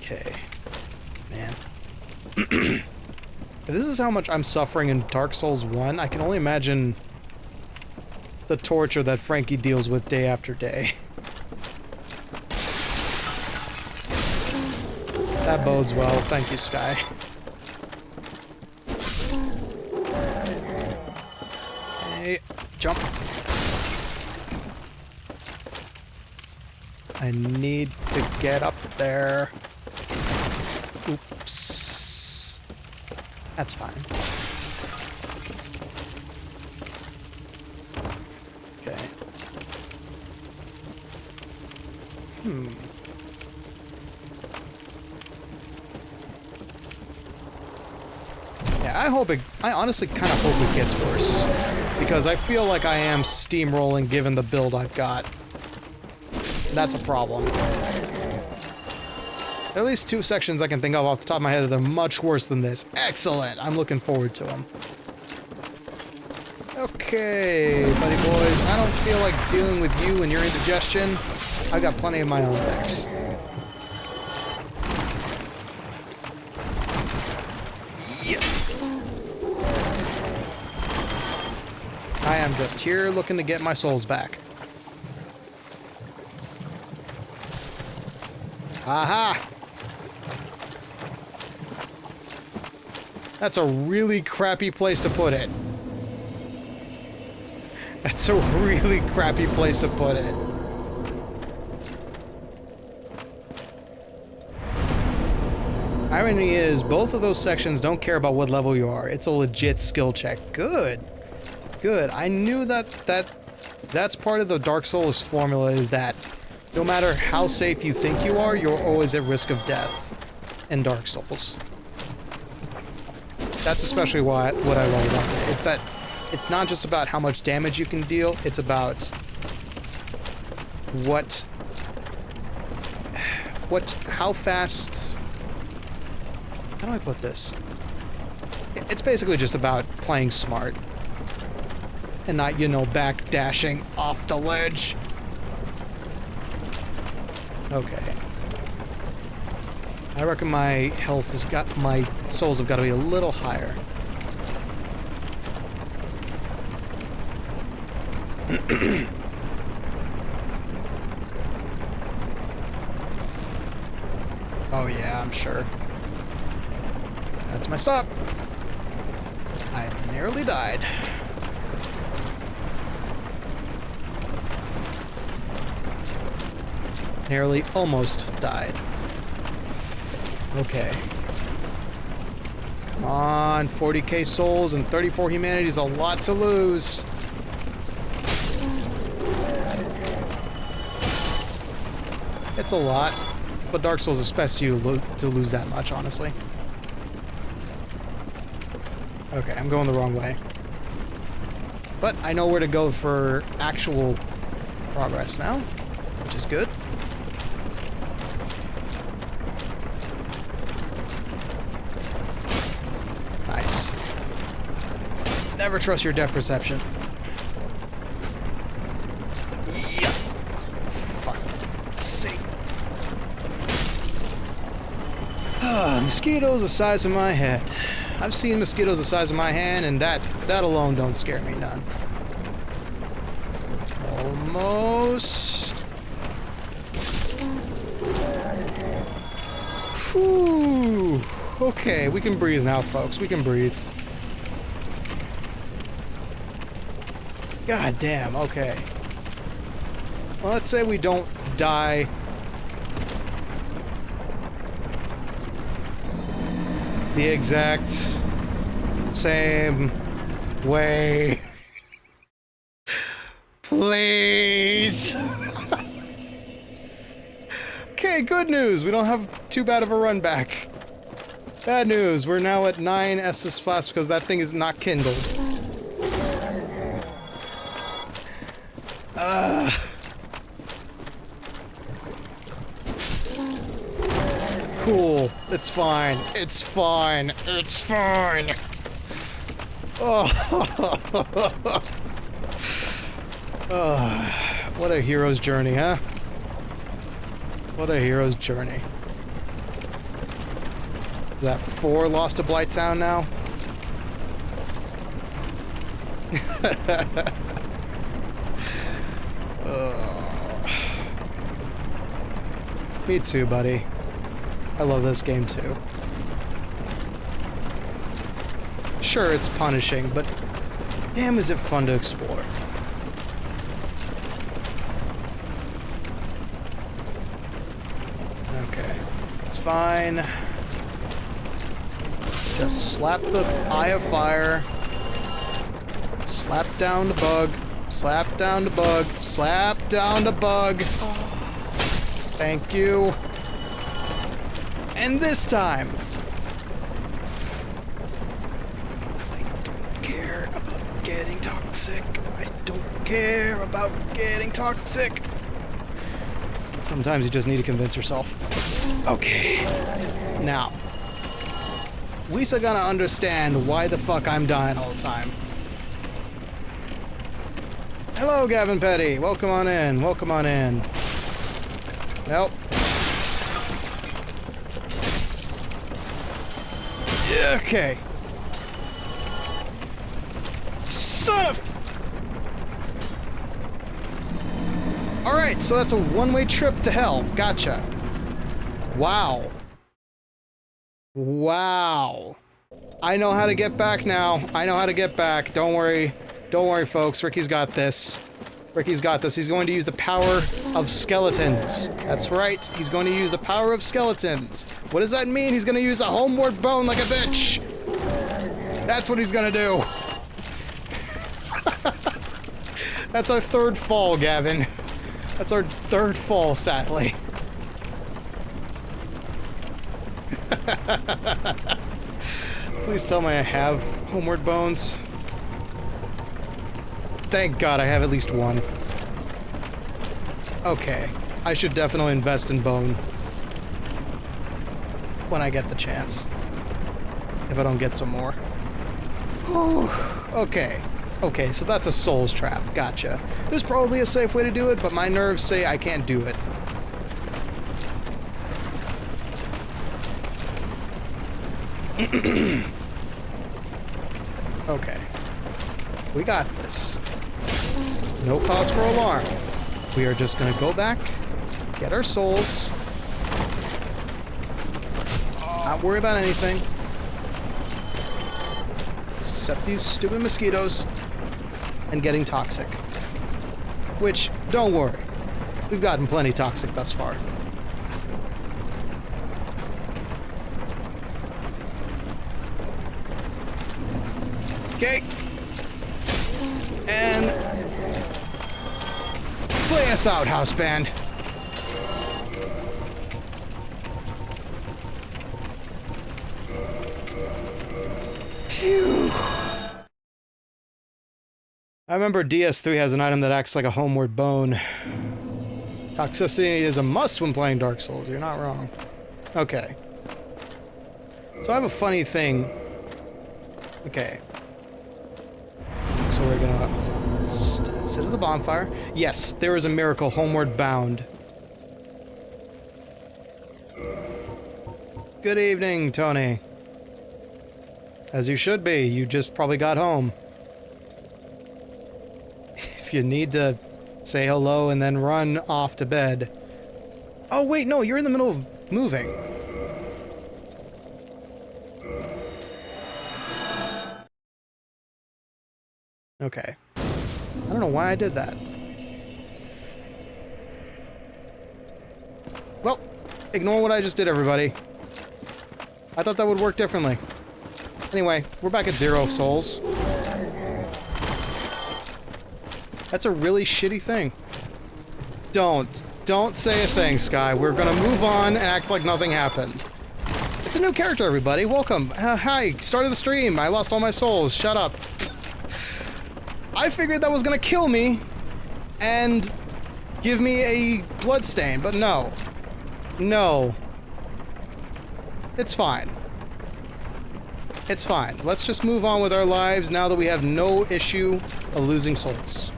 Okay. Man. If this is how much I'm suffering in Dark Souls 1, I can only imagine the torture that Franky deals with day after day. That bodes well. Thank you, Sky. Jump. I need to get up there. Oops. That's fine. Okay. Yeah, I honestly kind of hope it gets worse. Because I feel like I am steamrolling given the build I've got. That's a problem. At least 2 sections I can think of off the top of my head that are much worse than this. Excellent! I'm looking forward to them. Okay, buddy boys. I don't feel like dealing with you and your indigestion. I got plenty of my own mix. I am just here looking to get my souls back. Aha! That's a really crappy place to put it. That's a really crappy place to put it. Irony is, both of those sections don't care about what level you are. It's a legit skill check. Good. Good. I knew that's part of the Dark Souls formula, is that no matter how safe you think you are, you're always at risk of death in Dark Souls. That's especially what I love about it. It's that it's not just about how much damage you can deal, it's about how fast, how do I put this? It's basically just about playing smart and not, you know, back dashing off the ledge. Okay. I reckon my health has got, my souls have got to be a little higher. Oh yeah, I'm sure. That's my stop. I nearly died. Nearly almost died. Okay. Come on, 40k souls and 34 humanity is a lot to lose. It's a lot, but Dark Souls expects you to lose that much, honestly. Okay, I'm going the wrong way. But I know where to go for actual progress now, which is good. Nice. Never trust your depth perception. Yeah. Fuck's sake. Mosquitoes the size of my head. I've seen mosquitoes the size of my hand, and that alone don't scare me none. Almost. Whew. Okay, we can breathe now, folks. We can breathe. God damn, okay. Well, let's say we don't die. The exact same way. Please. Okay, good news. We don't have too bad of a run back. Bad news. We're now at 9 Estus flasks because that thing is not kindled. Cool. It's fine. It's fine. It's fine. Oh. Oh. What a hero's journey, huh? What a hero's journey. Is that 4 lost to Blighttown now? Me too, buddy. I love this game too. Sure, it's punishing, but damn is it fun to explore. Okay, it's fine. Just slap the eye of fire. Slap down the bug. Slap down the bug. Slap down the bug. Thank you. And this time, I don't care about getting toxic. I don't care about getting toxic. Sometimes you just need to convince yourself. Okay. Now, we still gotta understand why the fuck I'm dying all the time. Hello, Gavin Petty. Welcome on in. Welcome on in. Nope. Okay. Son of... Alright, so that's a one-way trip to hell. Gotcha. Wow. Wow. I know how to get back now. I know how to get back. Don't worry. Don't worry, folks. Ricky's got this. Ricky's got this. He's going to use the power of skeletons. That's right. He's going to use the power of skeletons. What does that mean? He's going to use a homeward bone like a bitch. That's what he's going to do. That's our third fall, Gavin. That's our third fall, sadly. Please tell me I have homeward bones. Thank God I have at least one. Okay. I should definitely invest in bone. When I get the chance. If I don't get some more. Whew. Okay. Okay, so that's a Souls trap. Gotcha. There's probably a safe way to do it, but my nerves say I can't do it. Okay. We got this. No cause for alarm. We are just gonna go back, get our souls, not worry about anything, except these stupid mosquitoes, and getting toxic. Which, don't worry, we've gotten plenty toxic thus far. Okay. And play us out, house band. Phew. I remember DS3 has an item that acts like a homeward bone. Toxicity is a must when playing Dark Souls. You're not wrong. Okay. So I have a funny thing. Okay. So we're gonna sit at the bonfire. Yes, there is a miracle, homeward bound. Good evening, Tony. As you should be, you just probably got home. If you need to say hello and then run off to bed. Oh wait, no, you're in the middle of moving. Okay. I don't know why I did that. Well, ignore what I just did, everybody. I thought that would work differently. Anyway, we're back at 0 souls. That's a really shitty thing. Don't say a thing, Sky. We're gonna move on and act like nothing happened. It's a new character, everybody. Welcome. Hi, start of the stream. I lost all my souls. Shut up. I figured that was gonna kill me and give me a bloodstain, but no. No. It's fine. It's fine. Let's just move on with our lives now that we have no issue of losing souls.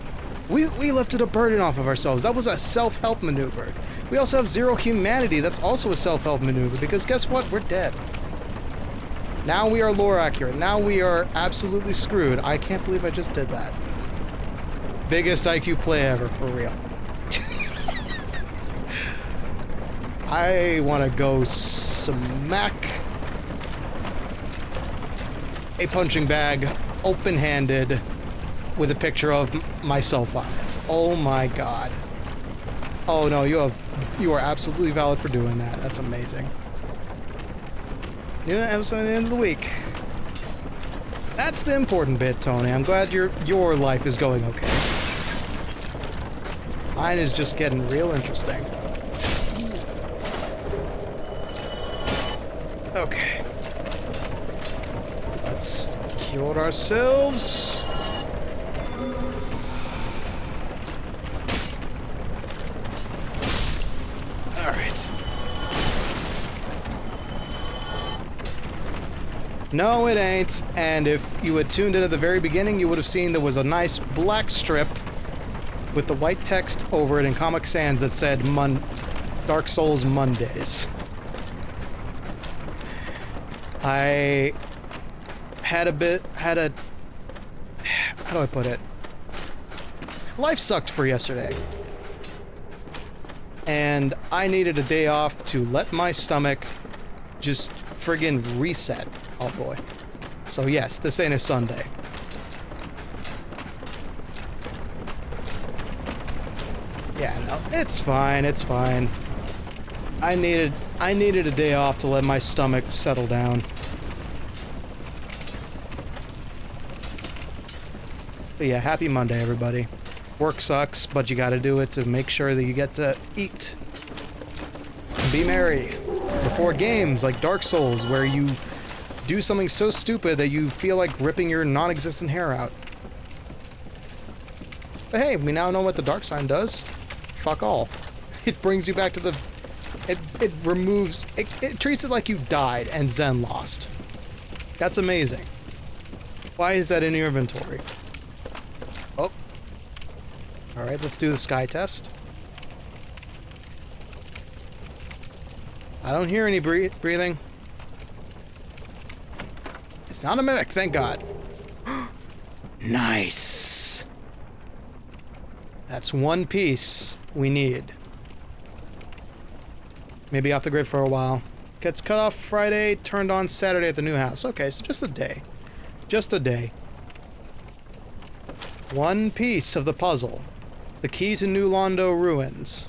We lifted a burden off of ourselves. That was a self-help maneuver. We also have 0 humanity. That's also a self-help maneuver because guess what? We're dead. Now we are lore accurate. Now we are absolutely screwed. I can't believe I just did that. Biggest IQ play ever, for real. I want to go smack a punching bag open-handed with a picture of myself on it. Oh my god. Oh no, you are absolutely valid for doing that. That's amazing. New episode at the end of the week. That's the important bit, Tony. I'm glad your life is going okay. Mine is just getting real interesting. Okay. Let's cure ourselves. No, it ain't. And if you had tuned in at the very beginning, you would have seen there was a nice black strip with the white text over it in Comic Sans that said Dark Souls Mondays. I had a... how do I put it? Life sucked for yesterday. And I needed a day off to let my stomach just friggin' reset. Oh boy. So yes, this ain't a Sunday. Yeah, no, it's fine, it's fine. I needed a day off to let my stomach settle down. But yeah, happy Monday, everybody. Work sucks, but you gotta do it to make sure that you get to eat. And be merry. Before games like Dark Souls, where you do something so stupid that you feel like ripping your non-existent hair out. But hey, we now know what the dark sign does. Fuck all. It brings you back to the... It removes... It treats it like you died and Zen lost. That's amazing. Why is that in your inventory? Oh. Alright, let's do the sky test. I don't hear any breathing. It's not a mimic, thank God. Nice. That's one piece we need. Maybe off the grid for a while. Gets cut off Friday, turned on Saturday at the new house. Okay, so just a day. Just a day. One piece of the puzzle. The key to New Londo ruins.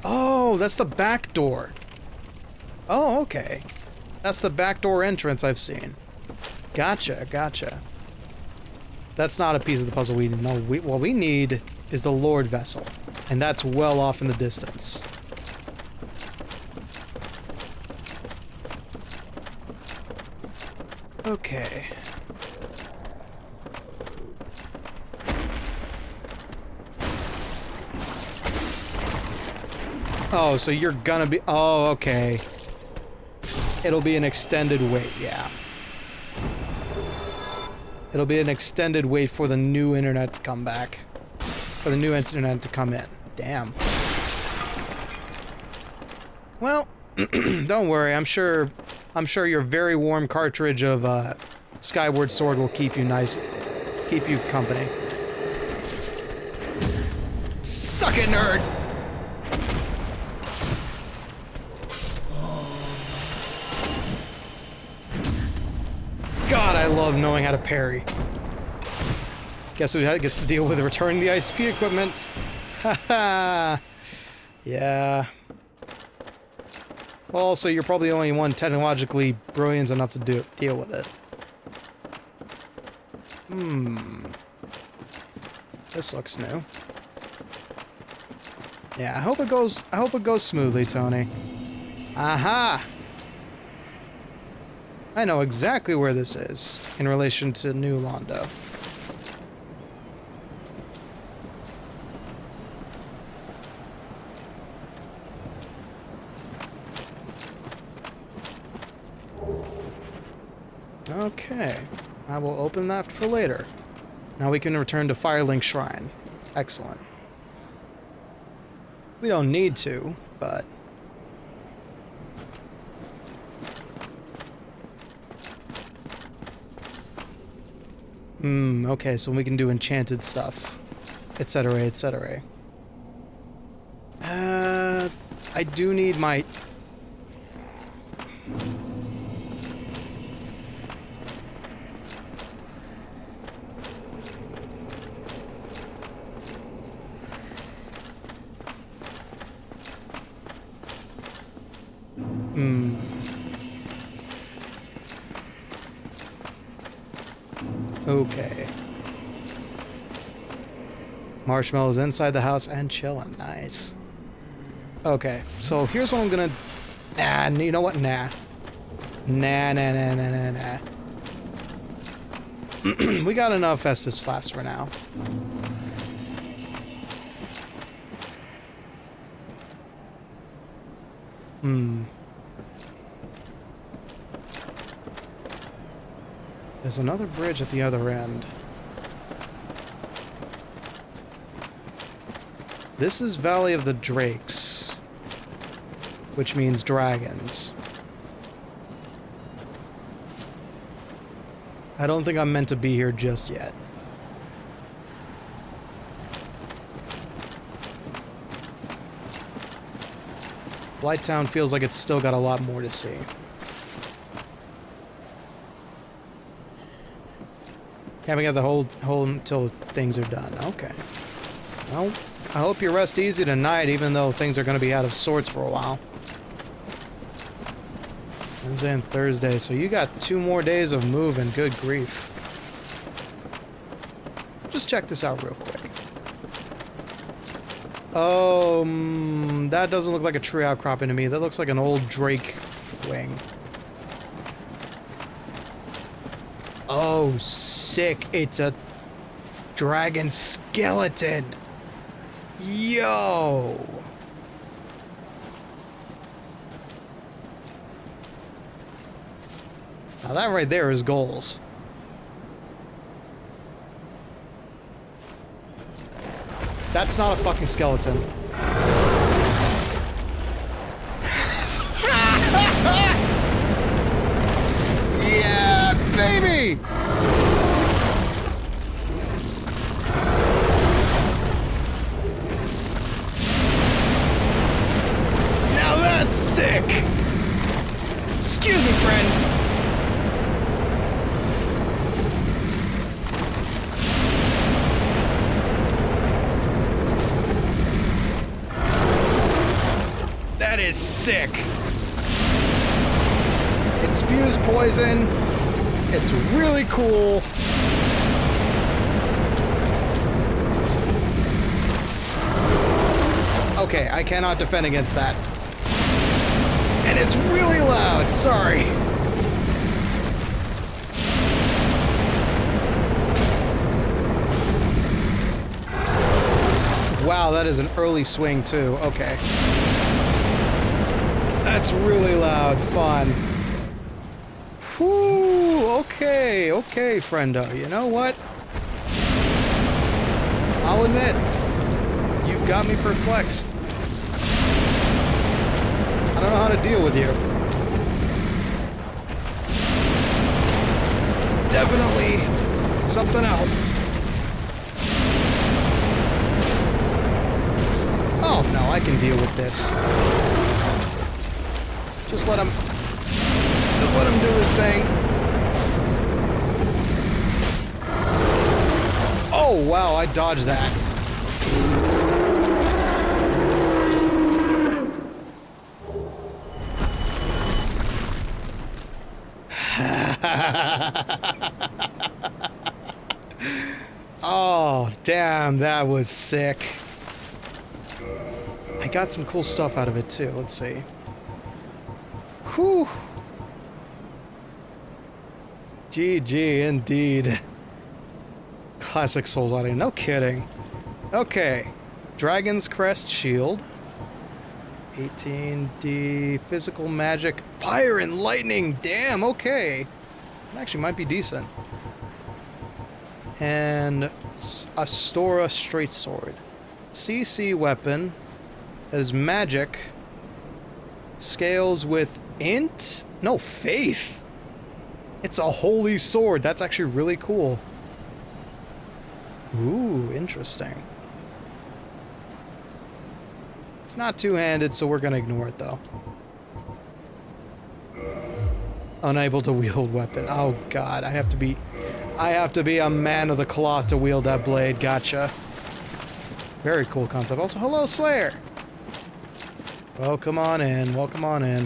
Oh, that's the back door. Oh, okay. That's the back door entrance I've seen. Gotcha, gotcha. That's not a piece of the puzzle we need. No, what we need is the Lord Vessel. And that's well off in the distance. Okay. Oh, so you're gonna be... Oh, okay. It'll be an extended wait, yeah. It'll be an extended wait for the new internet to come back. For the new internet to come in. Damn. Well, don't worry. I'm sure your very warm cartridge of Skyward Sword will keep you nice, keep you company. Suck it, nerd! God, I love knowing how to parry. Guess who gets to deal with returning the ISP equipment? Haha. Yeah. Also, you're probably the only one technologically brilliant enough to deal with it. This looks new. Yeah, I hope it goes smoothly, Tony. Aha! I know exactly where this is in relation to New Londo. Okay, I will open that for later. Now we can return to Firelink Shrine. Excellent. We don't need to, but... okay, so we can do enchanted stuff, etc., etc. I do need my... Okay. Marshmallows inside the house and chilling. Nice. Okay, so here's what I'm gonna... Nah, you know what? Nah. Nah. We got enough Estus Flask for now. There's another bridge at the other end. This is Valley of the Drakes, which means dragons. I don't think I'm meant to be here just yet. Blighttown feels like it's still got a lot more to see. Can't we have the whole until things are done? Okay. Well, I hope you rest easy tonight, even though things are going to be out of sorts for a while. Wednesday and Thursday, so you got 2 more days of moving. Good grief. Just check this out real quick. Oh, that doesn't look like a tree outcropping to me. That looks like an old drake wing. Oh, sick. It's a dragon skeleton. Yo. Now that right there is goals. That's not a fucking skeleton. Yeah, baby! Now that's sick! Excuse me, friend. That is sick. It spews poison. It's really cool. Okay, I cannot defend against that. And it's really loud, sorry. Wow, that is an early swing too. Okay. That's really loud. Fun. Whew, okay, friendo. You know what? I'll admit, you've got me perplexed. I don't know how to deal with you. Definitely something else. Oh, no, I can deal with this. Just let him do his thing. Oh, wow, I dodged that. Oh, damn, that was sick. I got some cool stuff out of it, too. Let's see. Whew. GG, indeed. Classic Souls audio. No kidding. Okay. Dragon's Crest Shield. 18D. Physical Magic. Fire and Lightning. Damn, okay. That actually might be decent. And Astora Straight Sword. CC weapon. Is magic. Scales with int? No, faith. It's a holy sword. That's actually really cool. Ooh, interesting. It's not two-handed, so we're gonna ignore it though. Unable to wield weapon. Oh god, I have to be a man of the cloth to wield that blade. Gotcha. Very cool concept. Also, hello, Slayer. Welcome on in. Welcome on in.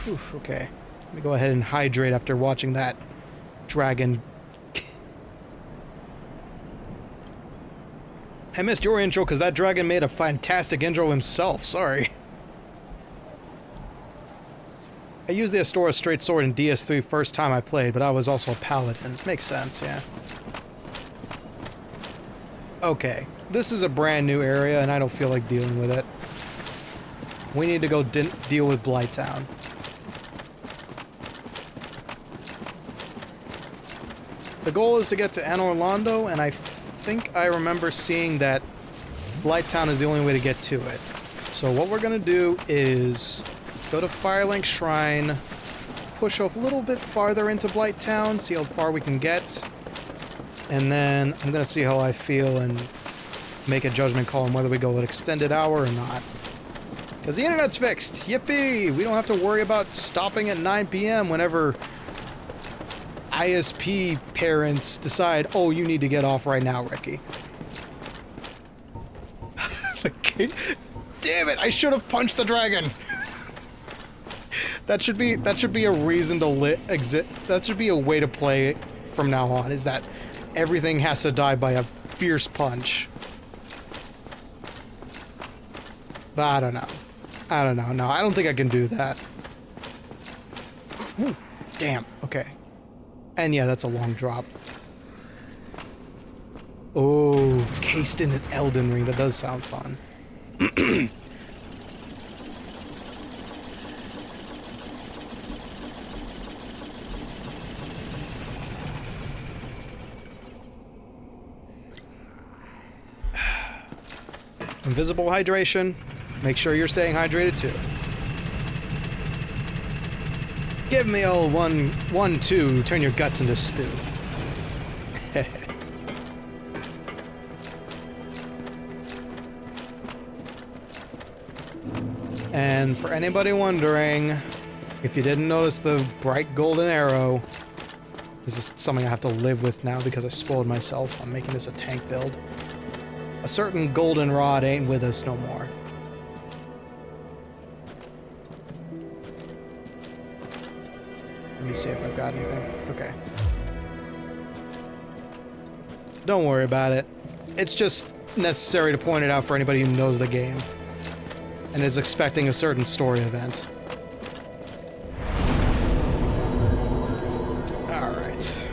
Whew, okay. Let me go ahead and hydrate after watching that dragon. I missed your intro because that dragon made a fantastic intro himself. Sorry. I used the Astora Straight Sword in DS3 first time I played, but I was also a paladin. Makes sense, yeah. Okay. This is a brand new area, and I don't feel like dealing with it. We need to go deal with Blighttown. The goal is to get to Anne Orlando, and I think I remember seeing that Blighttown is the only way to get to it. So what we're going to do is go to Firelink Shrine, push a little bit farther into Blighttown, see how far we can get, and then I'm going to see how I feel and make a judgment call on whether we go an extended hour or not. Because the internet's fixed! Yippee! We don't have to worry about stopping at 9 p.m. whenever ISP parents decide, oh, you need to get off right now, Ricky. Damn it! I should have punched the dragon. That should be a reason to exit. That should be a way to play it from now on. Is that everything has to die by a fierce punch? But I don't know. I don't know. No, I don't think I can do that. Ooh, damn. Okay. And yeah, that's a long drop. Oh, cased in an Elden Ring. That does sound fun. Invisible hydration. Make sure you're staying hydrated too. Give me old 1-2. Turn your guts into stew. And for anybody wondering, if you didn't notice the bright golden arrow, this is something I have to live with now because I spoiled myself. I'm making this a tank build. A certain goldenrod ain't with us no more. Let me see if I've got anything. Okay. Don't worry about it. It's just necessary to point it out for anybody who knows the game and is expecting a certain story event. Alright.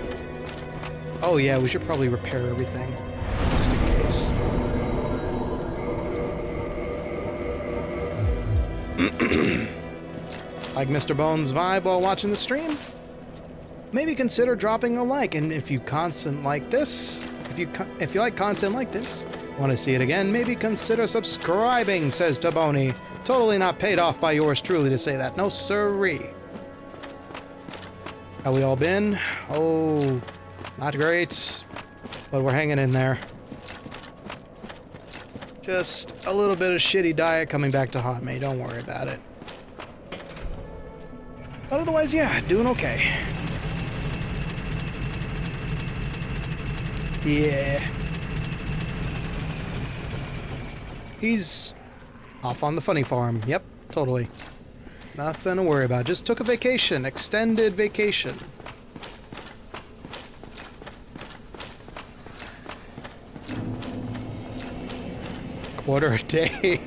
Oh yeah, we should probably repair everything, just in case. Like Mr. Bones' vibe while watching the stream? Maybe consider dropping a like, and if you like content like this, want to see it again, maybe consider subscribing, says Taboni. Totally not paid off by yours truly to say that. No sirree. How we all been? Oh, not great, but we're hanging in there. Just a little bit of shitty diet coming back to haunt me. Don't worry about it. But otherwise, yeah, doing okay. Yeah. He's off on the funny farm. Yep, totally. Nothing to worry about. Just took a vacation. Extended vacation. Quarter a day.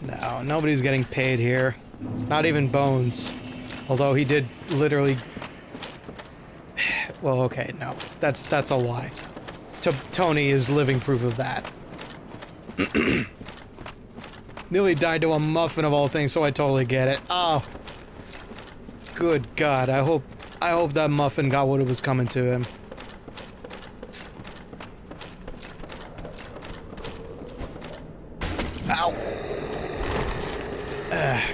No, nobody's getting paid here. Not even Bones. Although he did literally... Well, okay, no. That's a lie. Tony is living proof of that. Nearly died to a muffin of all things, so I totally get it. Oh. Good God, I hope that muffin got what it was coming to him. Ow.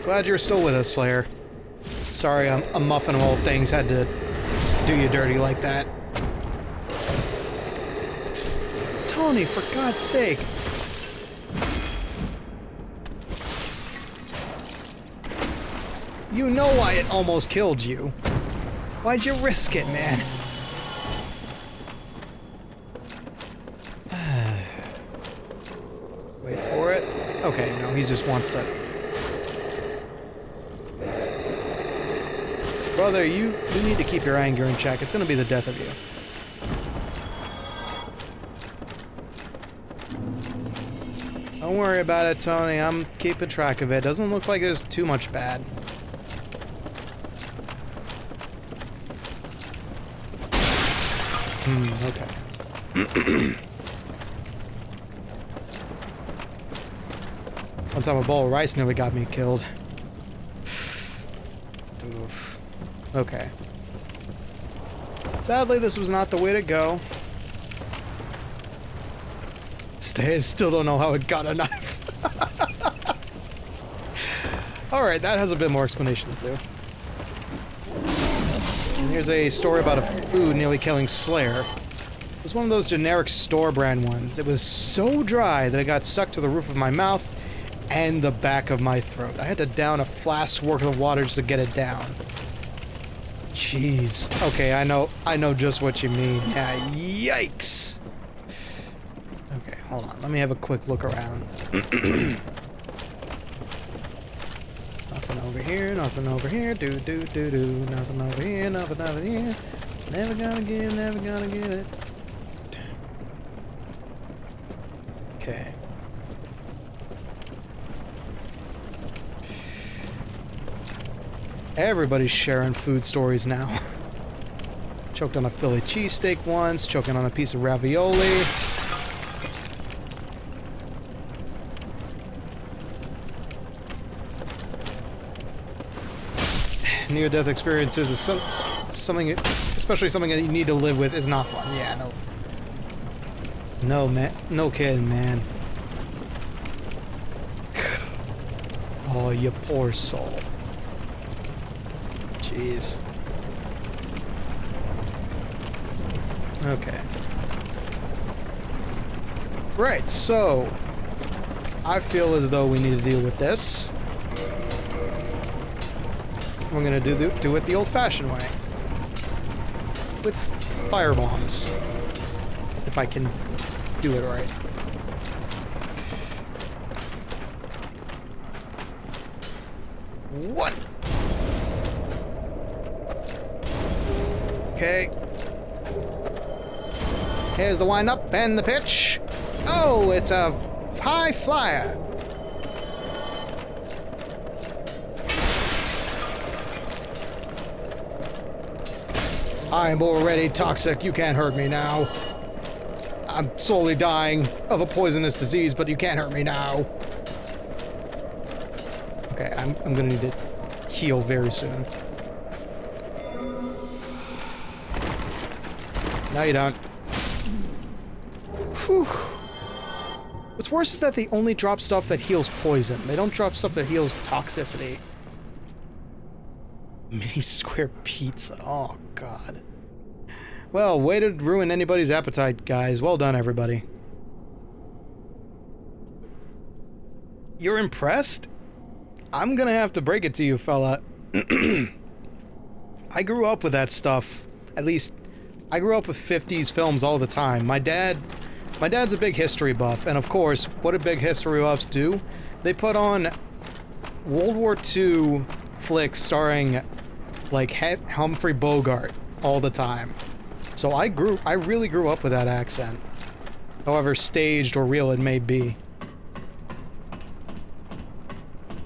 Glad you're still with us, Slayer. Sorry, a muffin of all things had to do you dirty like that. Tony, for God's sake. You know why it almost killed you. Why'd you risk it, man? Wait for it. Okay, no, he just wants to... Brother, you need to keep your anger in check. It's gonna be the death of you. Don't worry about it, Tony. I'm keeping track of it. Doesn't look like there's too much bad. Okay. One time a bowl of rice nearly got me killed. Oof. Okay. Sadly, this was not the way to go. Still don't know how it got a knife. Alright, that has a bit more explanation to do. And here's a story about a food nearly killing Slayer. It was one of those generic store brand ones. It was so dry that it got stuck to the roof of my mouth and the back of my throat. I had to down a flask worth of water just to get it down. Jeez. Okay, I know just what you mean. Yeah, yikes. Okay, hold on. Let me have a quick look around. Nothing over here, nothing over here. Do. Nothing over here, nothing over here. Never gonna get it. Okay. Everybody's sharing food stories now. Choked on a Philly cheesesteak once, choking on a piece of ravioli. Near-death experiences is something, especially something that you need to live with, is not fun. Yeah, no. No, man. No kidding, man. Oh, you poor soul. Jeez. Okay. Right, so I feel as though we need to deal with this. We're gonna do it the old-fashioned way. With fire bombs. If I can do it right. One. Okay. Here's the wind-up and the pitch. Oh, it's a high flyer. I'm already toxic. You can't hurt me now. I'm slowly dying of a poisonous disease, but you can't hurt me now. Okay, I'm gonna need to heal very soon. No, you don't. Whew. What's worse is that they only drop stuff that heals poison. They don't drop stuff that heals toxicity. Mini square pizza. Oh, God. Well, way to ruin anybody's appetite, guys. Well done, everybody. You're impressed? I'm gonna have to break it to you, fella. I grew up with that stuff. At least, I grew up with 50s films all the time. My dad's a big history buff, and of course, what do big history buffs do? They put on World War II flicks starring, like, Humphrey Bogart all the time. So I really grew up with that accent. However staged or real it may be.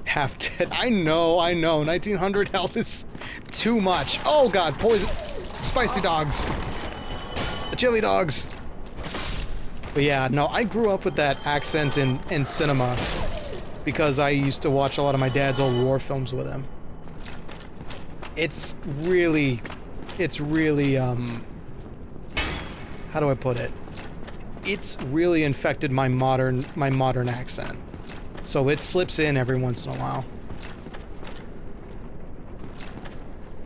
Half dead. I know. 1900 health is too much. Oh god, poison. Spicy dogs. The chili dogs. But yeah, no, I grew up with that accent in cinema. Because I used to watch a lot of my dad's old war films with him. It's really, how do I put it? It's really infected my modern accent. So it slips in every once in a while.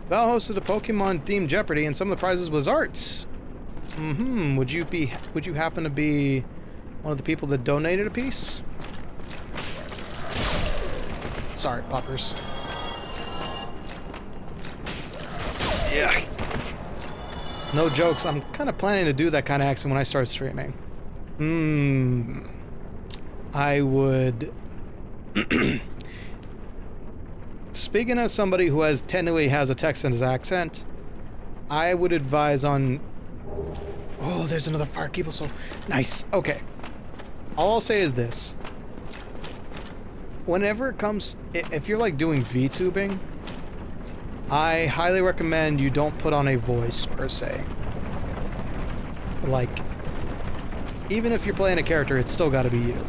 Val hosted a Pokemon-themed Jeopardy, and some of the prizes was arts. Would you happen to be one of the people that donated a piece? Sorry, puppers. Yeah. No jokes. I'm kind of planning to do that kind of accent when I start streaming. I would... Speaking as somebody who technically has a Texan accent, I would advise on... Oh, there's another fire keeper, so... Nice. Okay. All I'll say is this. Whenever it comes... If you're, like, doing VTubing, I highly recommend you don't put on a voice, per se. Like, even if you're playing a character, it's still gotta be you.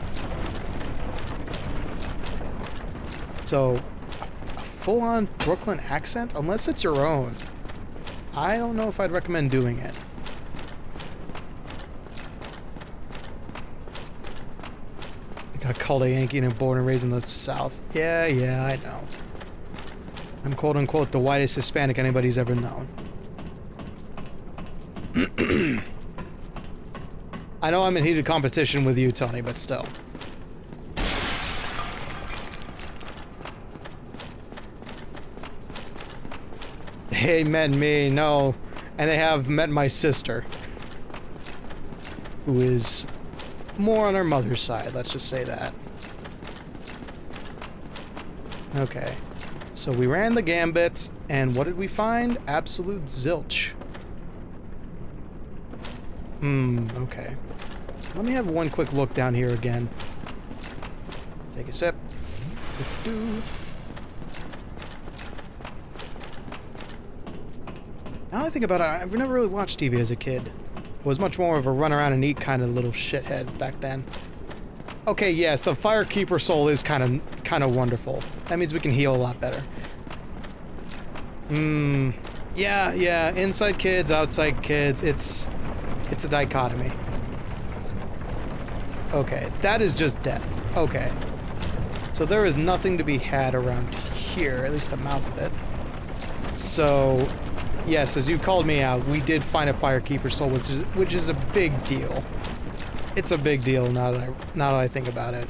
So, a full-on Brooklyn accent? Unless it's your own. I don't know if I'd recommend doing it. I got called a Yankee and born and raised in the South. Yeah, I know. I'm quote-unquote the whitest Hispanic anybody's ever known. I know I'm in heated competition with you, Tony, but still. They met me, no. And they have met my sister. Who is more on her mother's side, let's just say that. Okay. So we ran the gambit, and what did we find? Absolute zilch. Okay. Let me have one quick look down here again. Take a sip. Now I think about it, I've never really watched TV as a kid. I was much more of a run around and eat kind of little shithead back then. Okay, yes, the Firekeeper soul is kind of wonderful. That means we can heal a lot better. Yeah, inside kids, outside kids, it's a dichotomy. Okay, that is just death. Okay. So there is nothing to be had around here, at least the mouth of it. So, yes, as you called me out, we did find a Firekeeper soul, which is a big deal. It's a big deal now that I think about it.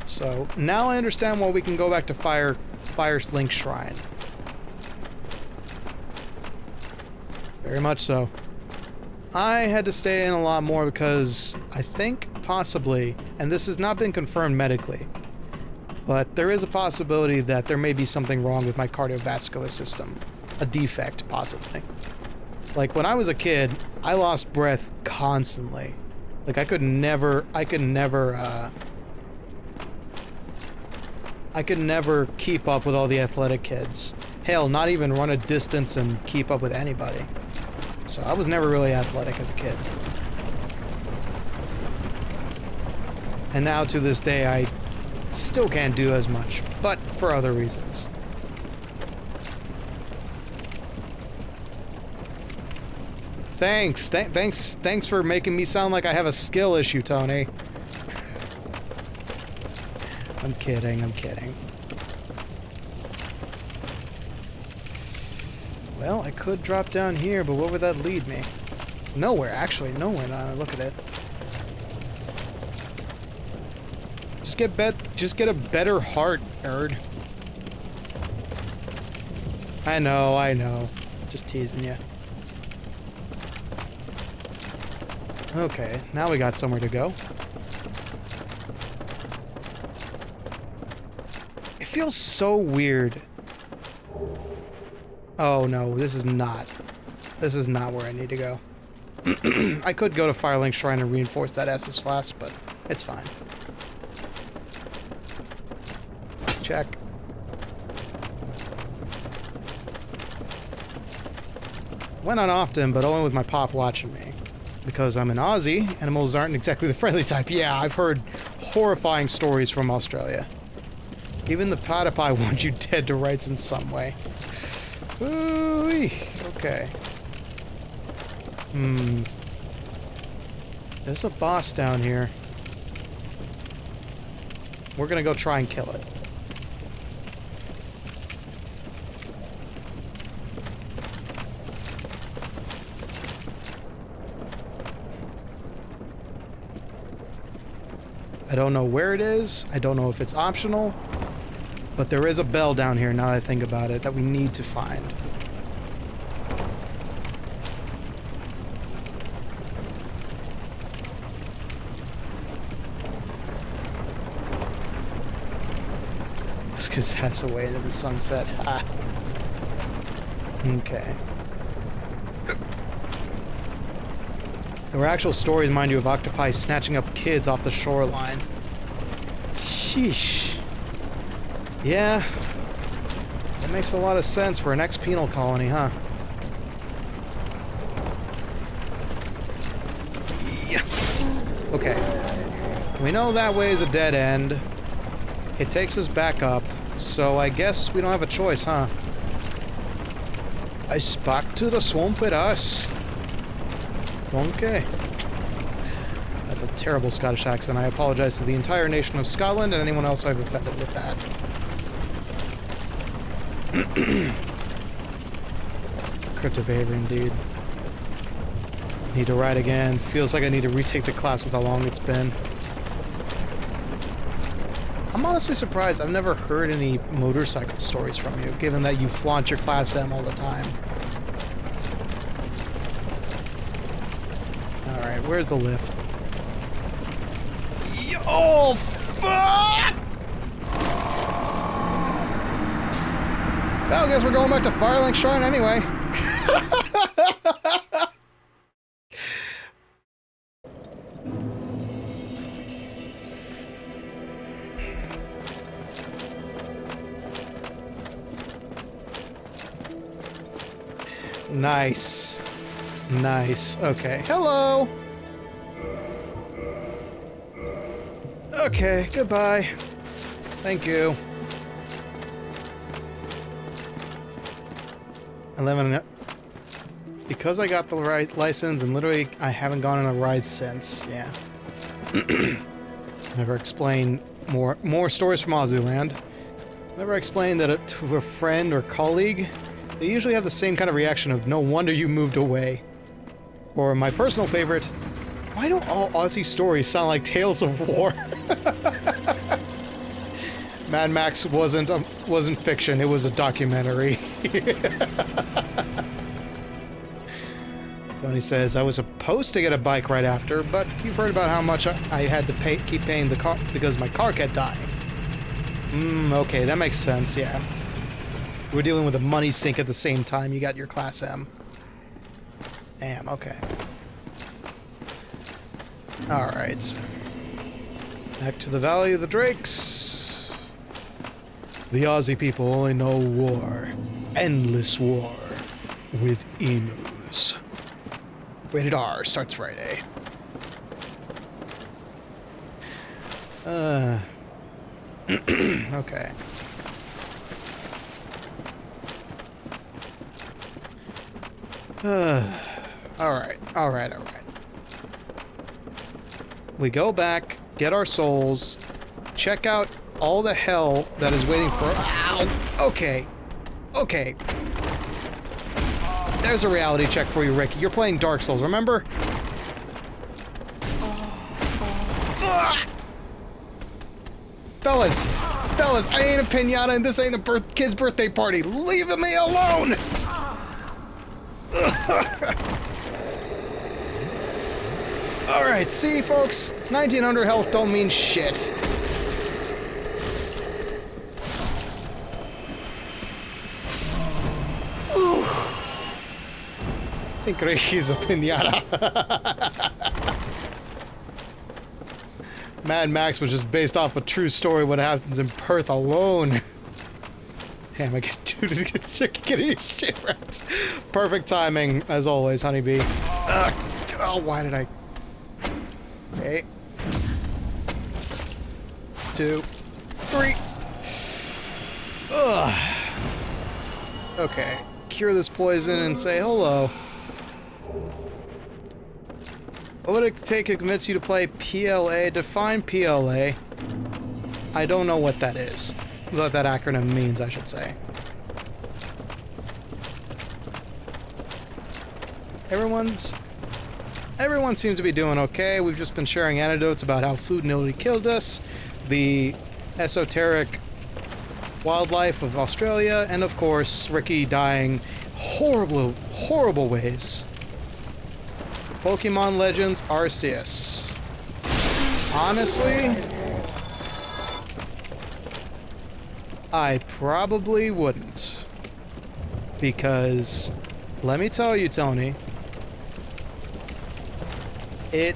So now I understand why we can go back to Firelink Shrine. Very much so. I had to stay in a lot more because I think possibly, and this has not been confirmed medically, but there is a possibility that there may be something wrong with my cardiovascular system. A defect, possibly. Like, when I was a kid, I lost breath constantly. Like, I could never keep up with all the athletic kids. Hell, not even run a distance and keep up with anybody. So I was never really athletic as a kid. And now, to this day, I still can't do as much, but for other reasons. Thanks for making me sound like I have a skill issue, Tony. I'm kidding. Well, I could drop down here, but where would that lead me? Nowhere, actually, nowhere now I look at it. Just get a better heart, nerd. I know. Just teasing you. Okay, now we got somewhere to go. It feels so weird. Oh no, this is not where I need to go. I could go to Firelink Shrine and reinforce that Estus Flask, but it's fine. Check. Went on often, but only with my pop watching me. Because I'm an Aussie, animals aren't exactly the friendly type. Yeah, I've heard horrifying stories from Australia. Even the platypi want you dead to rights in some way. Ooh-wee. Okay. There's a boss down here. We're gonna go try and kill it. I don't know where it is. I don't know if it's optional. But there is a bell down here, now that I think about it, that we need to find. Let's get his ass away into the sunset. Ha. Okay. There were actual stories, mind you, of octopi snatching up kids off the shoreline. Sheesh. Yeah. That makes a lot of sense for an ex-penal colony, huh? Yeah. Okay. We know that way is a dead end. It takes us back up. So I guess we don't have a choice, huh? I spark to the swamp with us. Okay. That's a terrible Scottish accent. I apologize to the entire nation of Scotland and anyone else I've offended with that. Cryptic behavior indeed. Need to ride again. Feels like I need to retake the class with how long it's been. I'm honestly surprised I've never heard any motorcycle stories from you, given that you flaunt your Class M all the time. Alright, where's the lift? Oh, fuck! Well, I guess we're going back to Firelink Shrine anyway. Nice. Nice. Okay. Hello! Okay, goodbye. Thank you. 11. Because I got the right license and literally I haven't gone on a ride since. Yeah. Never explain more stories from Aussie Never explain that to a friend or colleague. They usually have the same kind of reaction of, no wonder you moved away. Or my personal favorite, why don't all Aussie stories sound like tales of war? Mad Max wasn't fiction, it was a documentary. Tony says, I was supposed to get a bike right after, but you've heard about how much I had to keep paying the car because my car kept dying. Okay, that makes sense, yeah. We're dealing with a money sink at the same time. You got your Class M. Damn, okay. Alright. Back to the Valley of the Drakes. The Aussie people only know war. Endless war. With emus. Rated R starts Friday. Okay. Alright. We go back, get our souls, check out all the hell that is waiting for... Ow! Okay. There's a reality check for you, Ricky. You're playing Dark Souls, remember? Fellas, I ain't a pinata and this ain't a kid's birthday party. Leave me alone! Alright, see folks, 1900 health don't mean shit. I think Ricky's a pinata. Mad Max was just based off a true story what happens in Perth alone. Damn, I get getting his shit right. Perfect timing, as always, honeybee. Oh, why did I... Okay. 2, 3. Ugh. Okay. Cure this poison and say hello. What would it take to convince you to play PLA? Define PLA. I don't know what that is. What that acronym means, I should say. Everyone seems to be doing okay. We've just been sharing anecdotes about how food nearly killed us, the esoteric wildlife of Australia, and of course, Ricky dying horrible ways. Pokemon Legends Arceus. Honestly, I probably wouldn't. Because, let me tell you, Tony, there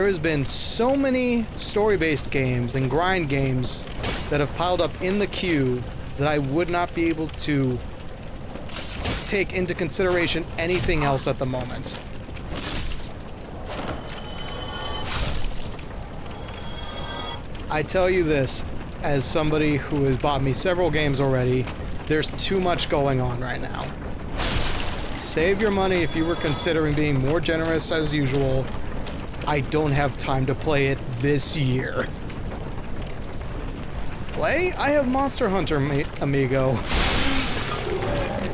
has been so many story-based games and grind games that have piled up in the queue that I would not be able to take into consideration anything else at the moment. I tell you this, as somebody who has bought me several games already, there's too much going on right now. Save your money if you were considering being more generous as usual. I don't have time to play it this year. Play? I have Monster Hunter, amigo.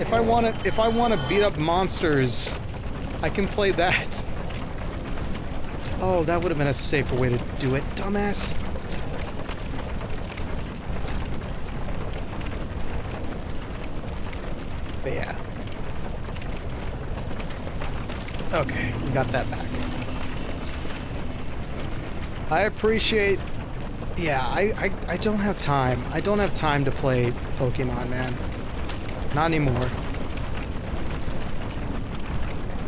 If I want to beat up monsters, I can play that. Oh, that would have been a safer way to do it, dumbass. But yeah. Okay, we got that back. I appreciate... Yeah, I don't have time. I don't have time to play Pokemon, man. Not anymore.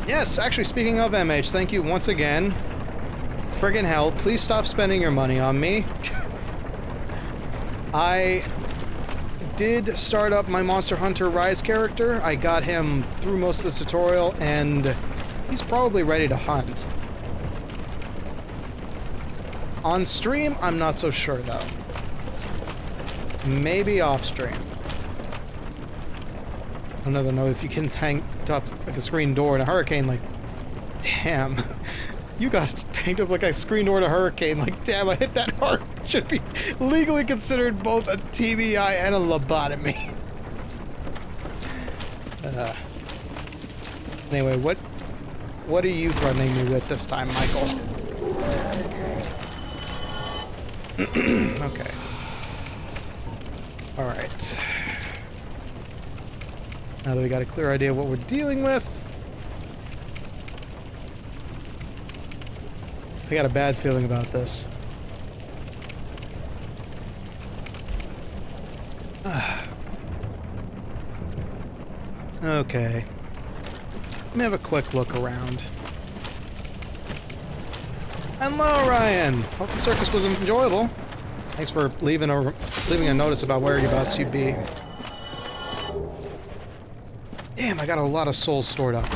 Yes, actually, speaking of MH, thank you once again. Friggin' hell, please stop spending your money on me. I did start up my Monster Hunter Rise character. I got him through most of the tutorial, and he's probably ready to hunt. On stream, I'm not so sure, though. Maybe off stream. Another note, if you can tank up like a screen door in a hurricane, like, damn. You got tanked up like a screen door in a hurricane, like, damn, I hit that hard. Should be legally considered both a TBI and a lobotomy. Anyway, what are you threatening me with this time, Michael? Okay. Alright. Now that we got a clear idea of what we're dealing with, I got a bad feeling about this. Okay. Let me have a quick look around. Hello, Ryan! Hope the circus was enjoyable. Thanks for leaving a notice about whereabouts you'd be. Damn, I got a lot of souls stored up.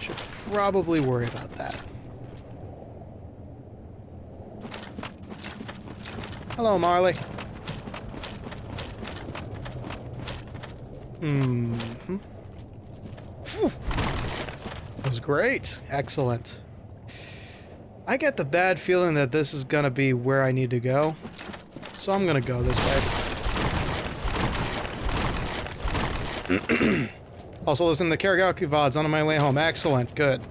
Should probably worry about that. Hello, Marley. Mm-hmm. That was great. Excellent. I get the bad feeling that this is gonna be where I need to go. So I'm gonna go this way. Also listen to the karaoke VODs on my way home. Excellent. Good.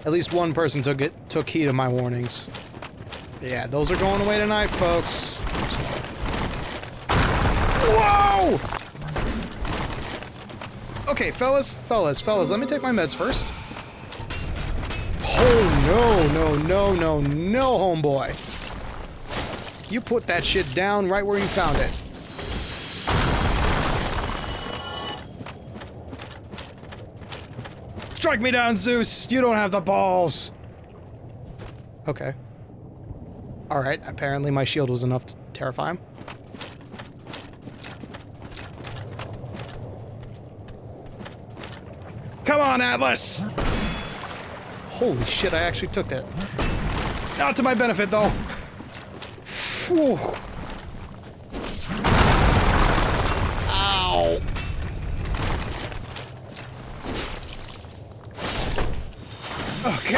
At least one person took heed of my warnings. Yeah, those are going away tonight, folks. Whoa! Okay, fellas, let me take my meds first. Oh, no, homeboy. You put that shit down right where you found it. Strike me down, Zeus! You don't have the balls! Okay. Alright, apparently my shield was enough to terrify him. Come on, Atlas! Holy shit, I actually took that. Not to my benefit, though. Whew. Ow. Okay.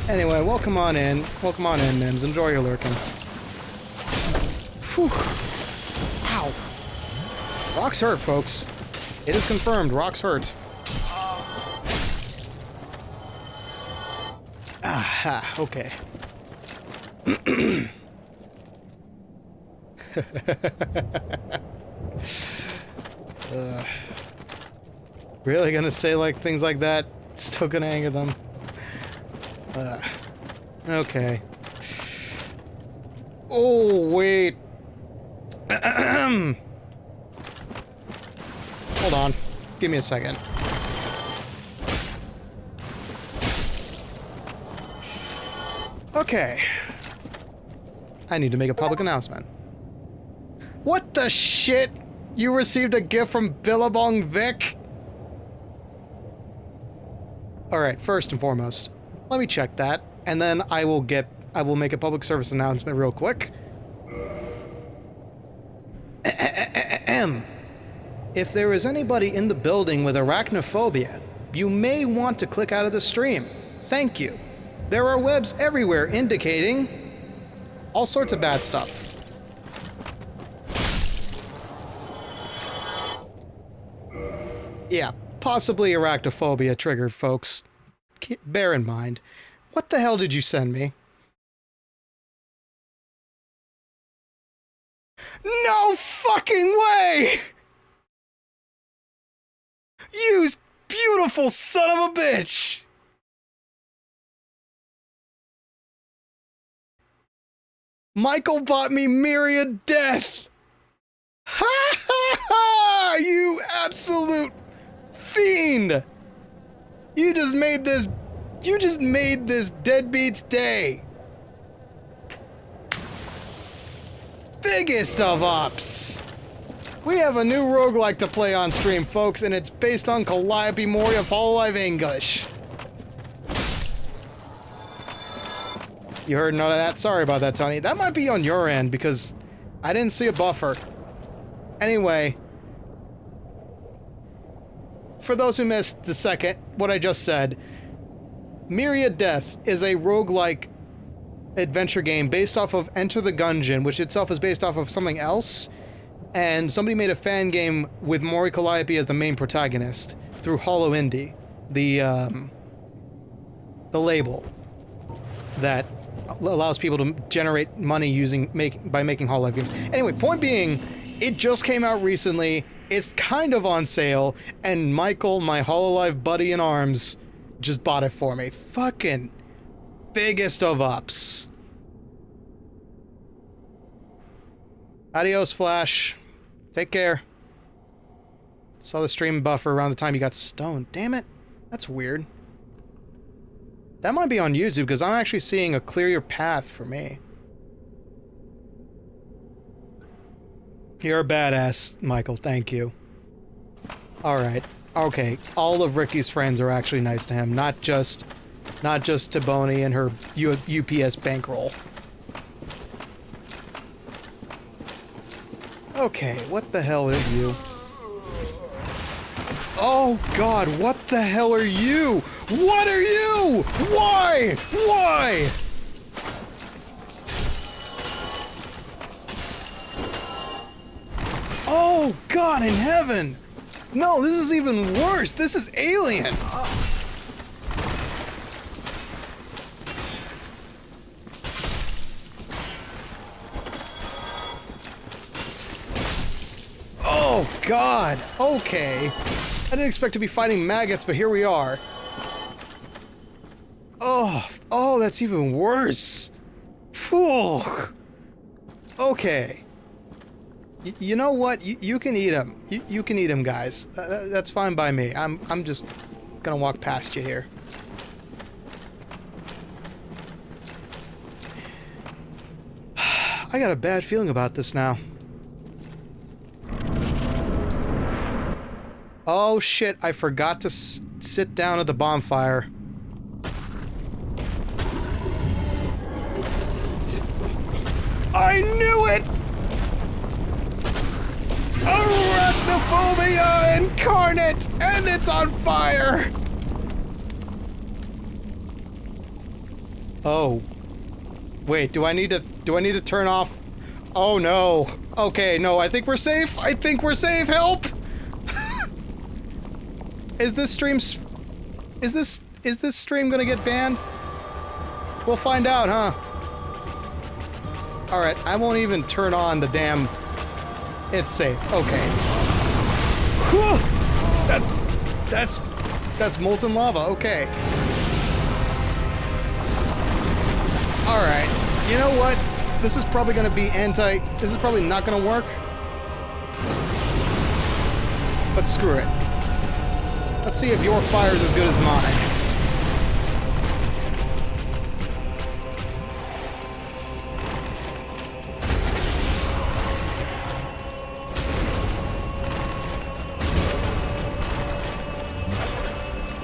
Anyway, welcome on in. Welcome on in, Mims. Enjoy your lurking. Whew. Ow. Rocks hurt, folks. It is confirmed, rocks hurt. Aha, okay. Really gonna say like things like that? Still gonna anger them. Okay. Oh, wait. Hold on. Give me a second. Okay. I need to make a public announcement. What the shit? You received a gift from Billabong Vic? Alright, first and foremost, let me check that, and then I will make a public service announcement real quick. If there is anybody in the building with arachnophobia, you may want to click out of the stream. Thank you. There are webs everywhere indicating all sorts of bad stuff. Yeah, possibly arachnophobia triggered, folks. Bear in mind. What the hell did you send me? No fucking way! You beautiful son of a bitch! Michael bought me Myriad Death! Ha ha ha! You absolute fiend! You just made this deadbeat's day! Biggest of ups! We have a new roguelike to play on stream, folks, and it's based on Calliope Mori of Hololive English. You heard none of that? Sorry about that, Tony. That might be on your end, because I didn't see a buffer. Anyway, for those who missed what I just said, Myriad Death is a roguelike adventure game based off of Enter the Gungeon, which itself is based off of something else, and somebody made a fan game with Mori Calliope as the main protagonist through Hollow Indie, the label that allows people to generate money by making Hololive games. Anyway, point being, it just came out recently. It's kind of on sale, and Michael, my Hololive buddy in arms, just bought it for me. Fucking biggest of ups. Adios, Flash. Take care. Saw the stream buffer around the time you got stoned. Damn it. That's weird. That might be on YouTube, because I'm actually seeing a clear path for me. You're a badass, Michael. Thank you. Alright. Okay. All of Ricky's friends are actually nice to him. Not just Tiboni and her UPS bankroll. Okay, what the hell is you? Oh god, what the hell are you? What are you? Why? Why? Oh god in heaven! No, this is even worse. This is Alien. Oh god, okay. I didn't expect to be fighting maggots, but here we are. Oh, that's even worse. Phew. Okay. You know what? You can eat them. You can eat them, guys. That's fine by me. I'm just gonna walk past you here. I got a bad feeling about this now. Oh shit, I forgot to sit down at the bonfire. I knew it! Arachnophobia incarnate! And it's on fire! Oh. Wait, do I need to turn off? Oh no. Okay, no, I think we're safe. I think we're safe. Help! Is this stream gonna get banned? We'll find out, huh? Alright, I won't even turn on the damn... It's safe. Okay. Whew! That's molten lava. Okay. Alright. You know what? This is probably gonna be this is probably not gonna work. But screw it. Let's see if your fire is as good as mine.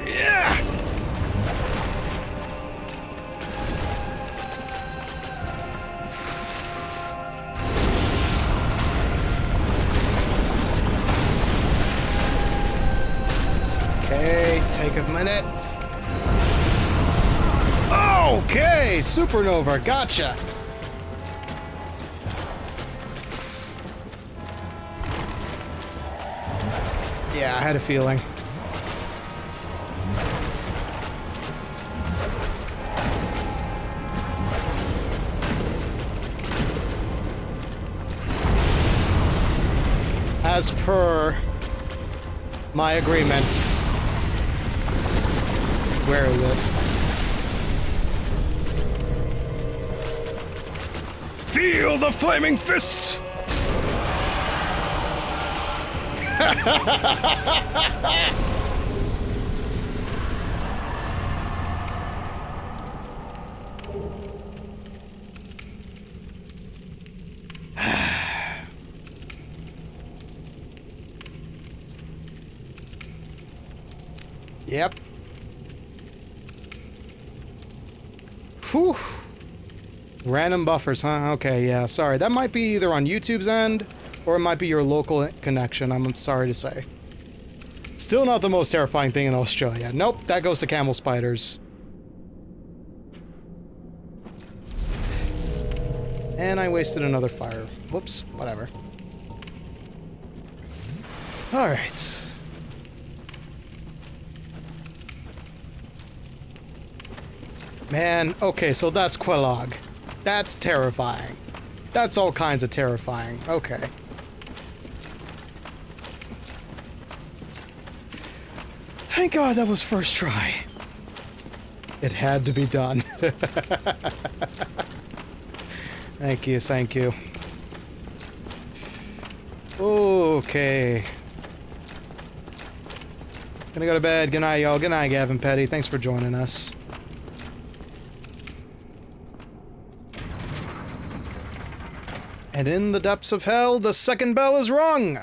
Yeah! coming in. Okay, supernova, gotcha. Yeah, I had a feeling. As per my agreement. Where is it? Feel the flaming fist! Yep. Whew. Random buffers, huh? Okay, yeah, sorry. That might be either on YouTube's end, or it might be your local connection, I'm sorry to say. Still not the most terrifying thing in Australia. Nope, that goes to camel spiders. And I wasted another fire. Whoops, whatever. Alright. Man, okay, so that's Quelaag. That's terrifying. That's all kinds of terrifying. Okay. Thank God that was first try. It had to be done. Thank you, thank you. Okay. Gonna go to bed. Good night, y'all. Good night, Gavin Petty. Thanks for joining us. And in the depths of hell, the second bell is rung!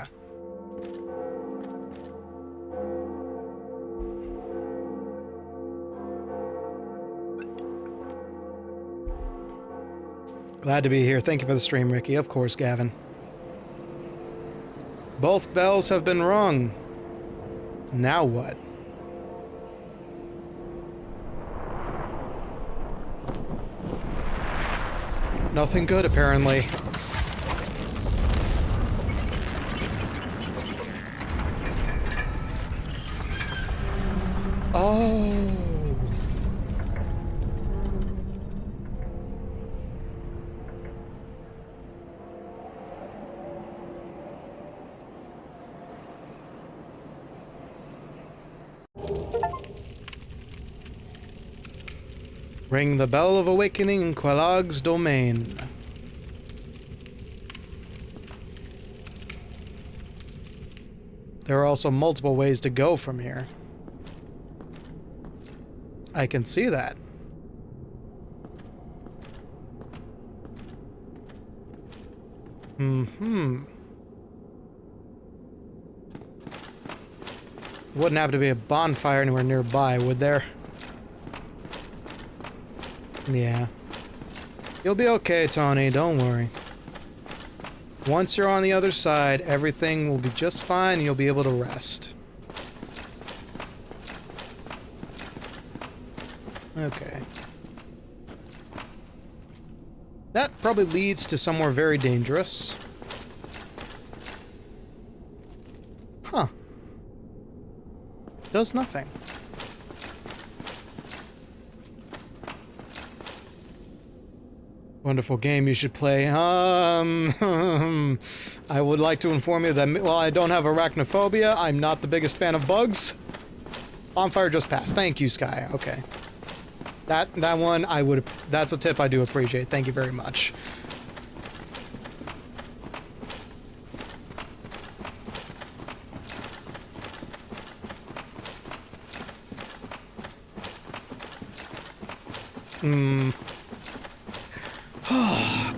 Glad to be here. Thank you for the stream, Ricky. Of course, Gavin. Both bells have been rung. Now what? Nothing good, apparently. Oh. Ring the bell of awakening in Quelaag's domain. There are also multiple ways to go from here. I can see that. Wouldn't happen to be a bonfire anywhere nearby, would there? Yeah. You'll be okay, Tony, don't worry. Once you're on the other side, everything will be just fine and you'll be able to rest. Okay. That probably leads to somewhere very dangerous. Huh. Does nothing. Wonderful game you should play. I would like to inform you that while I don't have arachnophobia, I'm not the biggest fan of bugs. Bonfire just passed. Thank you, Sky. Okay. That one I would, that's a tip I do appreciate. Thank you very much.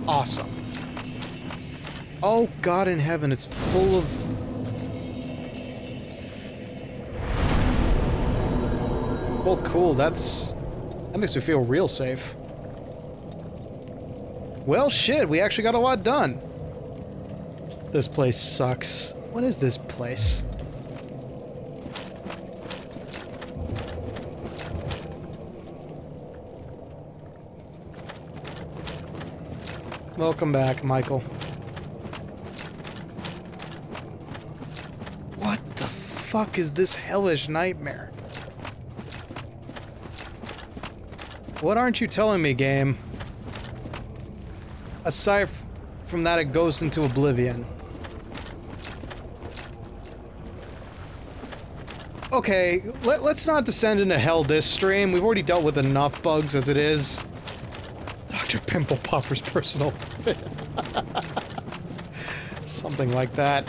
Awesome. Oh God in heaven, it's full of... Well, cool, that makes me feel real safe. Well, shit, we actually got a lot done. This place sucks. What is this place? Welcome back, Michael. What the fuck is this hellish nightmare? What aren't you telling me, game? Aside from that, it goes into oblivion. Okay, let's not descend into hell this stream. We've already dealt with enough bugs as it is. Dr. Pimple Popper's personal fit. Something like that.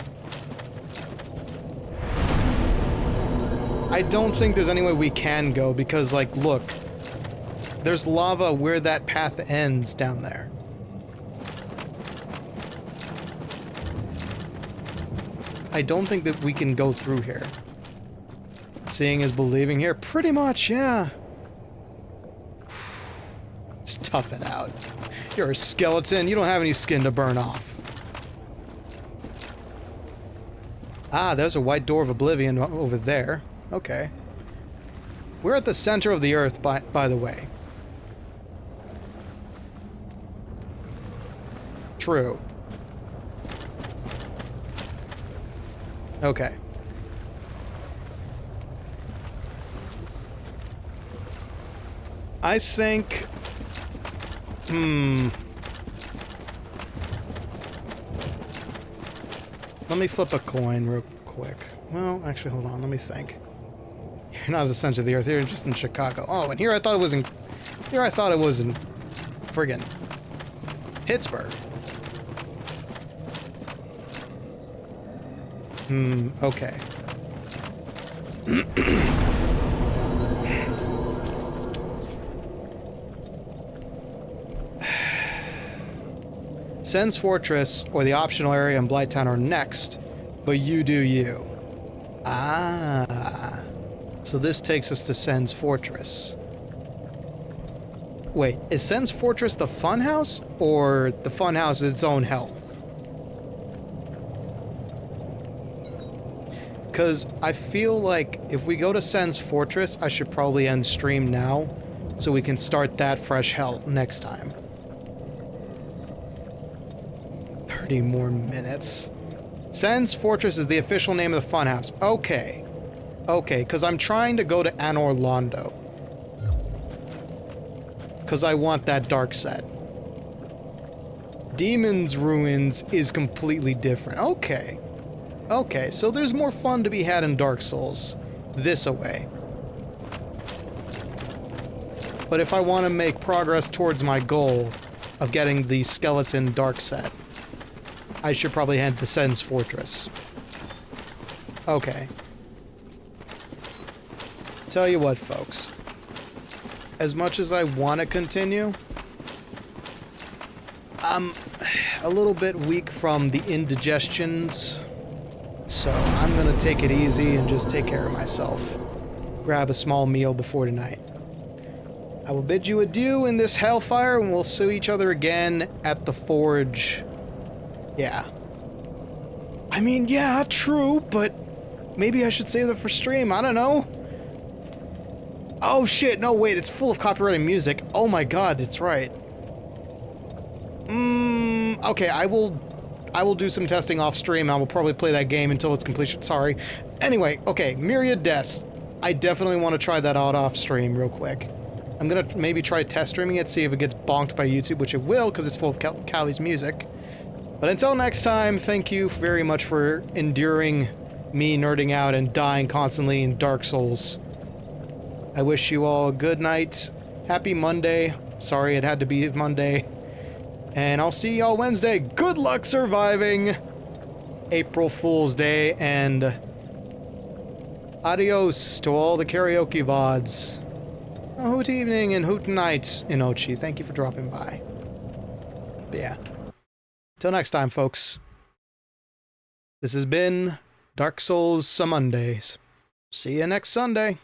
I don't think there's any way we can go because, like, look. There's lava where that path ends down there. I don't think that we can go through here. Seeing is believing here. Pretty much, yeah. Just tough it out. You're a skeleton. You don't have any skin to burn off. Ah, there's a white door of oblivion over there. Okay. We're at the center of the earth, by the way. True. Okay. I think... Let me flip a coin real quick. Well, actually, hold on. Let me think. You're not at the center of the earth. You're just in Chicago. Oh, and here I thought it was in... Here I thought it was in... Friggin' Pittsburgh. Okay. Sen's Fortress or the optional area in Blighttown are next, but you do you. Ah. So this takes us to Sen's Fortress. Wait, is Sen's Fortress the funhouse, or the funhouse is its own hell? Because I feel like if we go to Sen's Fortress, I should probably end stream now, so we can start that fresh hell next time. 30 more minutes. Sen's Fortress is the official name of the funhouse. Okay. Okay, because I'm trying to go to Anor Londo. Because I want that dark set. Demon's Ruins is completely different. Okay. Okay, so there's more fun to be had in Dark Souls. This away. But if I want to make progress towards my goal of getting the skeleton dark set, I should probably head to Sen's Fortress. Okay. Tell you what, folks. As much as I want to continue, I'm a little bit weak from the indigestions, so I'm gonna take it easy and just take care of myself. Grab a small meal before tonight. I will bid you adieu in this hellfire, and we'll see each other again at the forge. Yeah. I mean, yeah, true, but maybe I should save that for stream, I don't know. Oh shit, no wait, it's full of copyrighted music. Oh my god, it's right. Okay, I will do some testing off stream. I will probably play that game until its completion. Sorry. Anyway, okay, Myriad Death. I definitely want to try that out off stream real quick. I'm gonna maybe try test streaming it, see if it gets bonked by YouTube, which it will, because it's full of Callie's music. But until next time, thank you very much for enduring me nerding out and dying constantly in Dark Souls. I wish you all a good night. Happy Monday. Sorry it had to be Monday. And I'll see y'all Wednesday. Good luck surviving April Fool's Day, and adios to all the karaoke VODs. Hoot evening and hoot night, Inochi. Thank you for dropping by. But yeah. Till next time, folks. This has been Dark Souls Some Mondays. See you next Sunday.